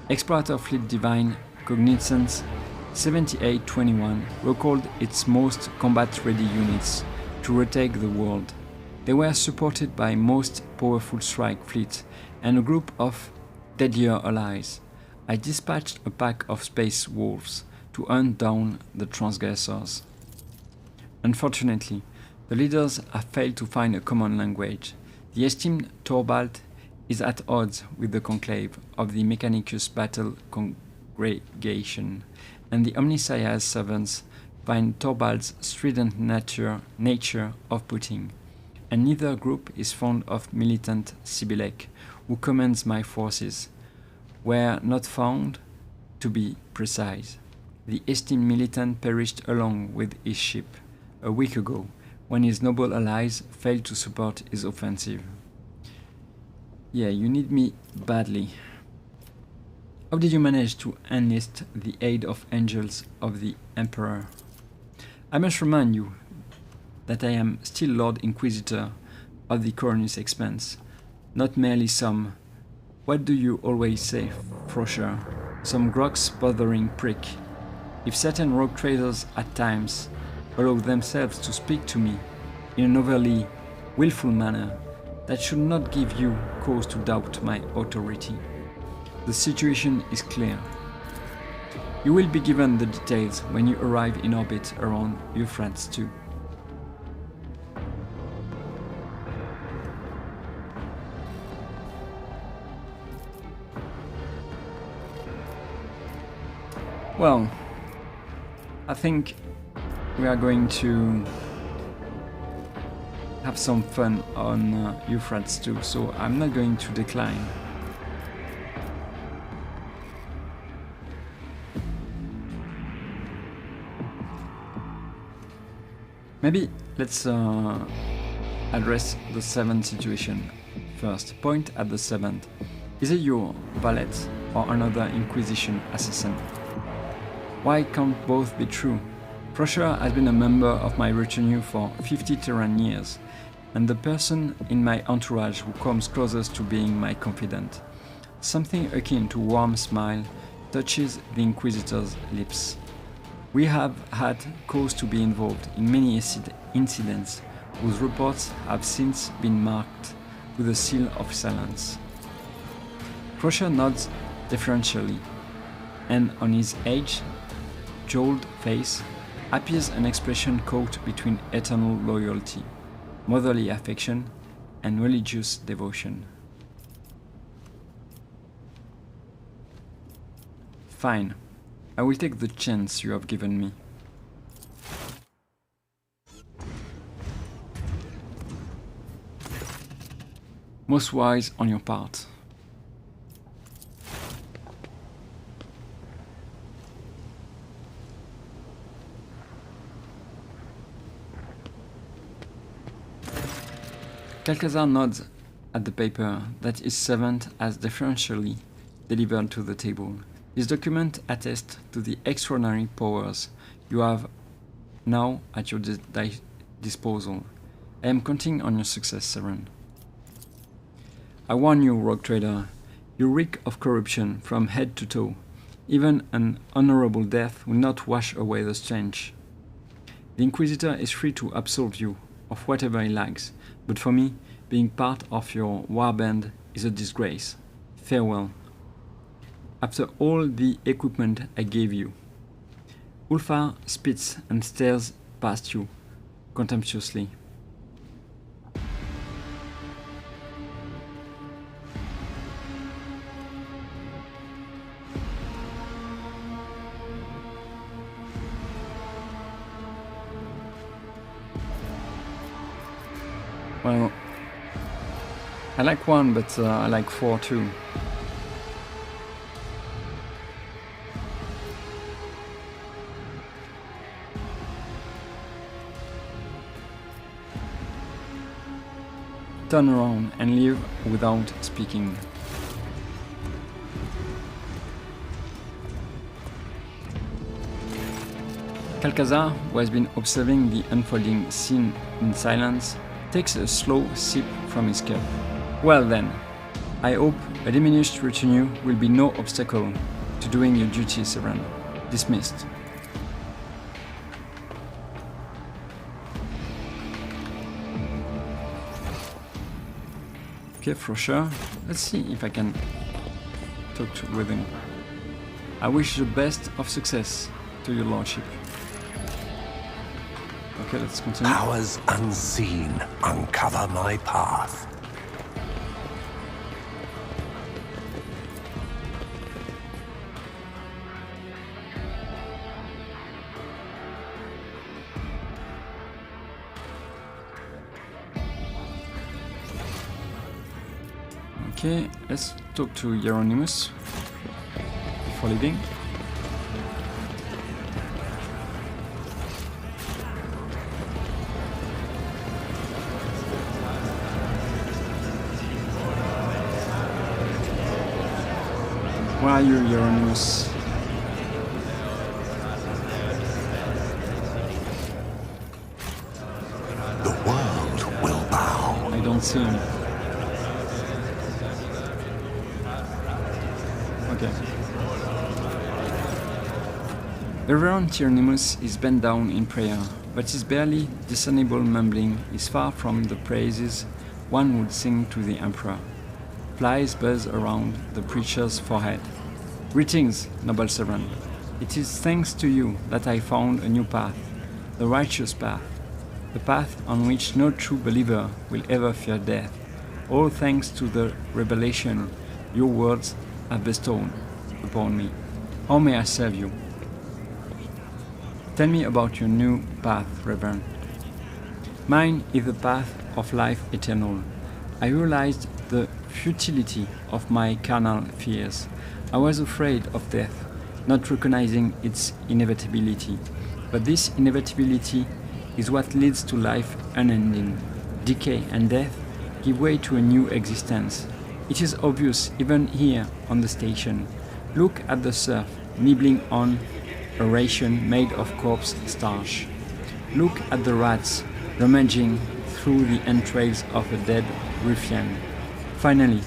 Explorator Fleet Divine Cognizance 7821 recalled its most combat-ready units to retake the world. They were supported by most powerful strike fleets and a group of deadlier allies. I dispatched a pack of space wolves to hunt down the transgressors. Unfortunately, the leaders have failed to find a common language. The esteemed Torvald is at odds with the conclave of the Mechanicus Battle Congregation, and the Omniscience servants find Torvald's strident nature off-putting, and neither group is fond of militant Sibylek, who commands my forces. Were not found, to be precise. The esteemed militant perished along with his ship a week ago, when his noble allies failed to support his offensive. Yeah, you need me badly. How did you manage to enlist the aid of angels of the Emperor? I must remind you that I am still Lord Inquisitor of the Cornus Expanse, not merely some, what do you always say, Frosher, some grox bothering prick. If certain rogue traders at times allow themselves to speak to me in an overly willful manner, that should not give you cause to doubt my authority. The situation is clear. You will be given the details when you arrive in orbit around Euphrates II. Well, I think we are going to have some fun on Euphrates II, so I'm not going to decline. Maybe let's address the 7th situation first. Point at the 7th. Is it your valet or another Inquisition assassin? Why can't both be true? Frosher has been a member of my retinue for 50 Terran years, and the person in my entourage who comes closest to being my confidant. Something akin to a warm smile touches the Inquisitor's lips. We have had cause to be involved in many incidents whose reports have since been marked with a seal of silence. Frosher nods deferentially, and on his age-jowled face appears an expression caught between eternal loyalty, motherly affection, and religious devotion. Fine. I will take the chance you have given me. Most wise on your part. Calcazar nods at the paper that his servant has deferentially delivered to the table. This document attests to the extraordinary powers you have now at your disposal. I am counting on your success, Severan. I warn you, rogue trader, you reek of corruption from head to toe. Even an honorable death will not wash away the stench. The Inquisitor is free to absolve you of whatever he likes, but for me, being part of your warband is a disgrace. Farewell. After all the equipment I gave you. Ulfar spits and stares past you, contemptuously. Well, I like 1, but I like 4 too. Turn around and leave without speaking. Calcazar, who has been observing the unfolding scene in silence, takes a slow sip from his cup. Well then, I hope a diminished retinue will be no obstacle to doing your duty, Severan. Dismissed. Okay, for sure. Let's see if I can talk with him. I wish the best of success to your lordship. Okay, let's continue. Powers unseen uncover my path. Okay, let's talk to Hieronymus before leaving. Where are you, Hieronymus? The world will bow. I don't see him. Okay. The Reverend Hieronymus is bent down in prayer, but his barely discernible mumbling is far from the praises one would sing to the Emperor. Flies buzz around the preacher's forehead. Greetings, noble Severan. It is thanks to you that I found a new path, the righteous path, the path on which no true believer will ever fear death, all thanks to the revelation your words have bestowed upon me. How may I serve you? Tell me about your new path, Reverend. Mine is the path of life eternal. I realized the futility of my carnal fears. I was afraid of death, not recognizing its inevitability. But this inevitability is what leads to life unending. Decay and death give way to a new existence. It is obvious even here on the station. Look at the serf nibbling on a ration made of corpse starch. Look at the rats rummaging through the entrails of a dead ruffian. Finally,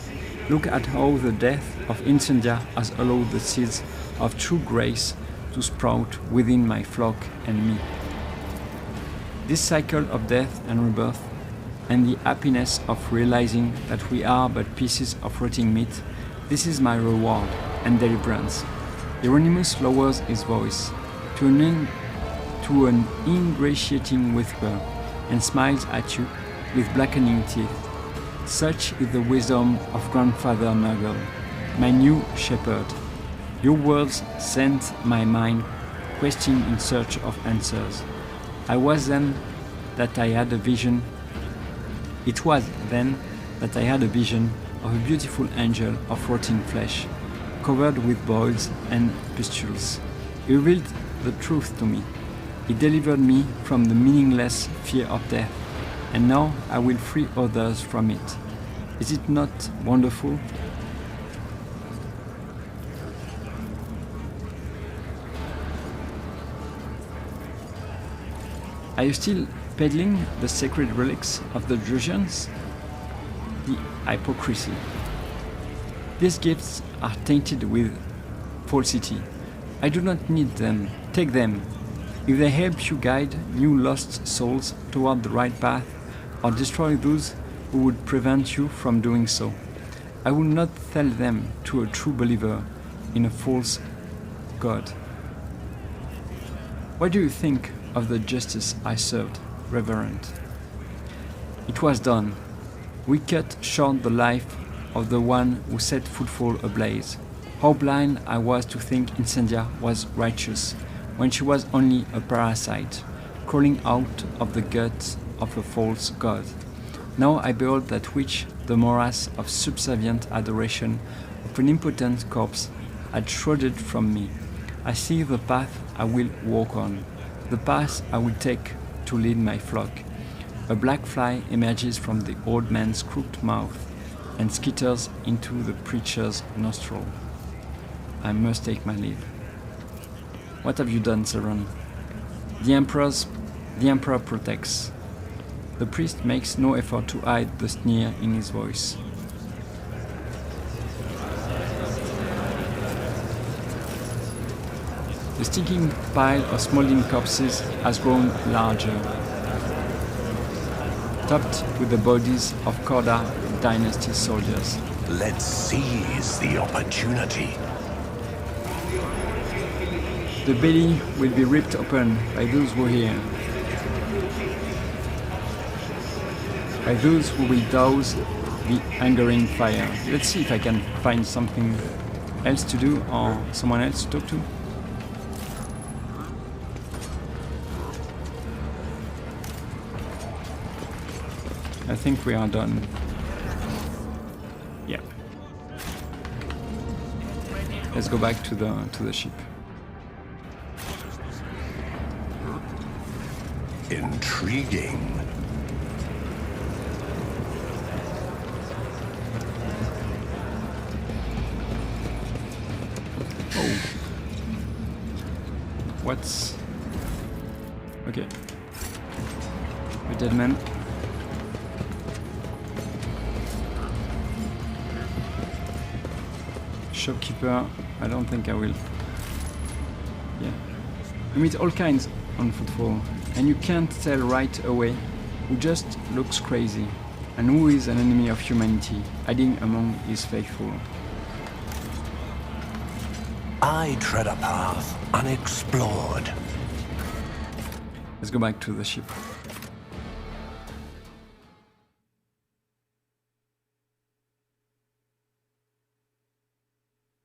look at how the death of Incendia has allowed the seeds of true grace to sprout within my flock and me. This cycle of death and rebirth, and the happiness of realizing that we are but pieces of rotting meat, this is my reward and deliverance. Hieronymus lowers his voice to an ingratiating whisper and smiles at you with blackening teeth. Such is the wisdom of Grandfather Nurgle, my new shepherd. Your words sent my mind questing in search of answers. It was then that I had a vision of a beautiful angel of rotting flesh, covered with boils and pustules. He revealed the truth to me. He delivered me from the meaningless fear of death, and now I will free others from it. Is it not wonderful? Are you still peddling the sacred relics of the Drusians? The hypocrisy. These gifts are tainted with falsity. I do not need them. Take them. If they help you guide new lost souls toward the right path, or destroy those who would prevent you from doing so, I will not sell them to a true believer in a false god. What do you think of the justice I served, Reverend? It was done. We cut short the life of the one who set Footfall ablaze. How blind I was to think Incendia was righteous, when she was only a parasite, crawling out of the guts of a false god. Now I behold that which the morass of subservient adoration of an impotent corpse had shrouded from me. I see the path I will walk on, the path I will take to lead my flock. A black fly emerges from the old man's crooked mouth and skitters into the preacher's nostril. I must take my leave. What have you done, Severan? The Emperor protects. The priest makes no effort to hide the sneer in his voice. The stinking pile of smoldering corpses has grown larger, topped with the bodies of Korda dynasty soldiers. Let's seize the opportunity. The belly will be ripped open by those who hear, by those who will douse the angering fire. Let's see if I can find something else to do or someone else to talk to. I think we are done. Yeah. Let's go back to the ship. Intriguing. Oh. What's... Okay. A dead man. Shopkeeper, I don't think I will. Yeah. You meet all kinds on Footfall, and you can't tell right away who just looks crazy and who is an enemy of humanity, hiding among his faithful. I tread a path unexplored. Let's go back to the ship.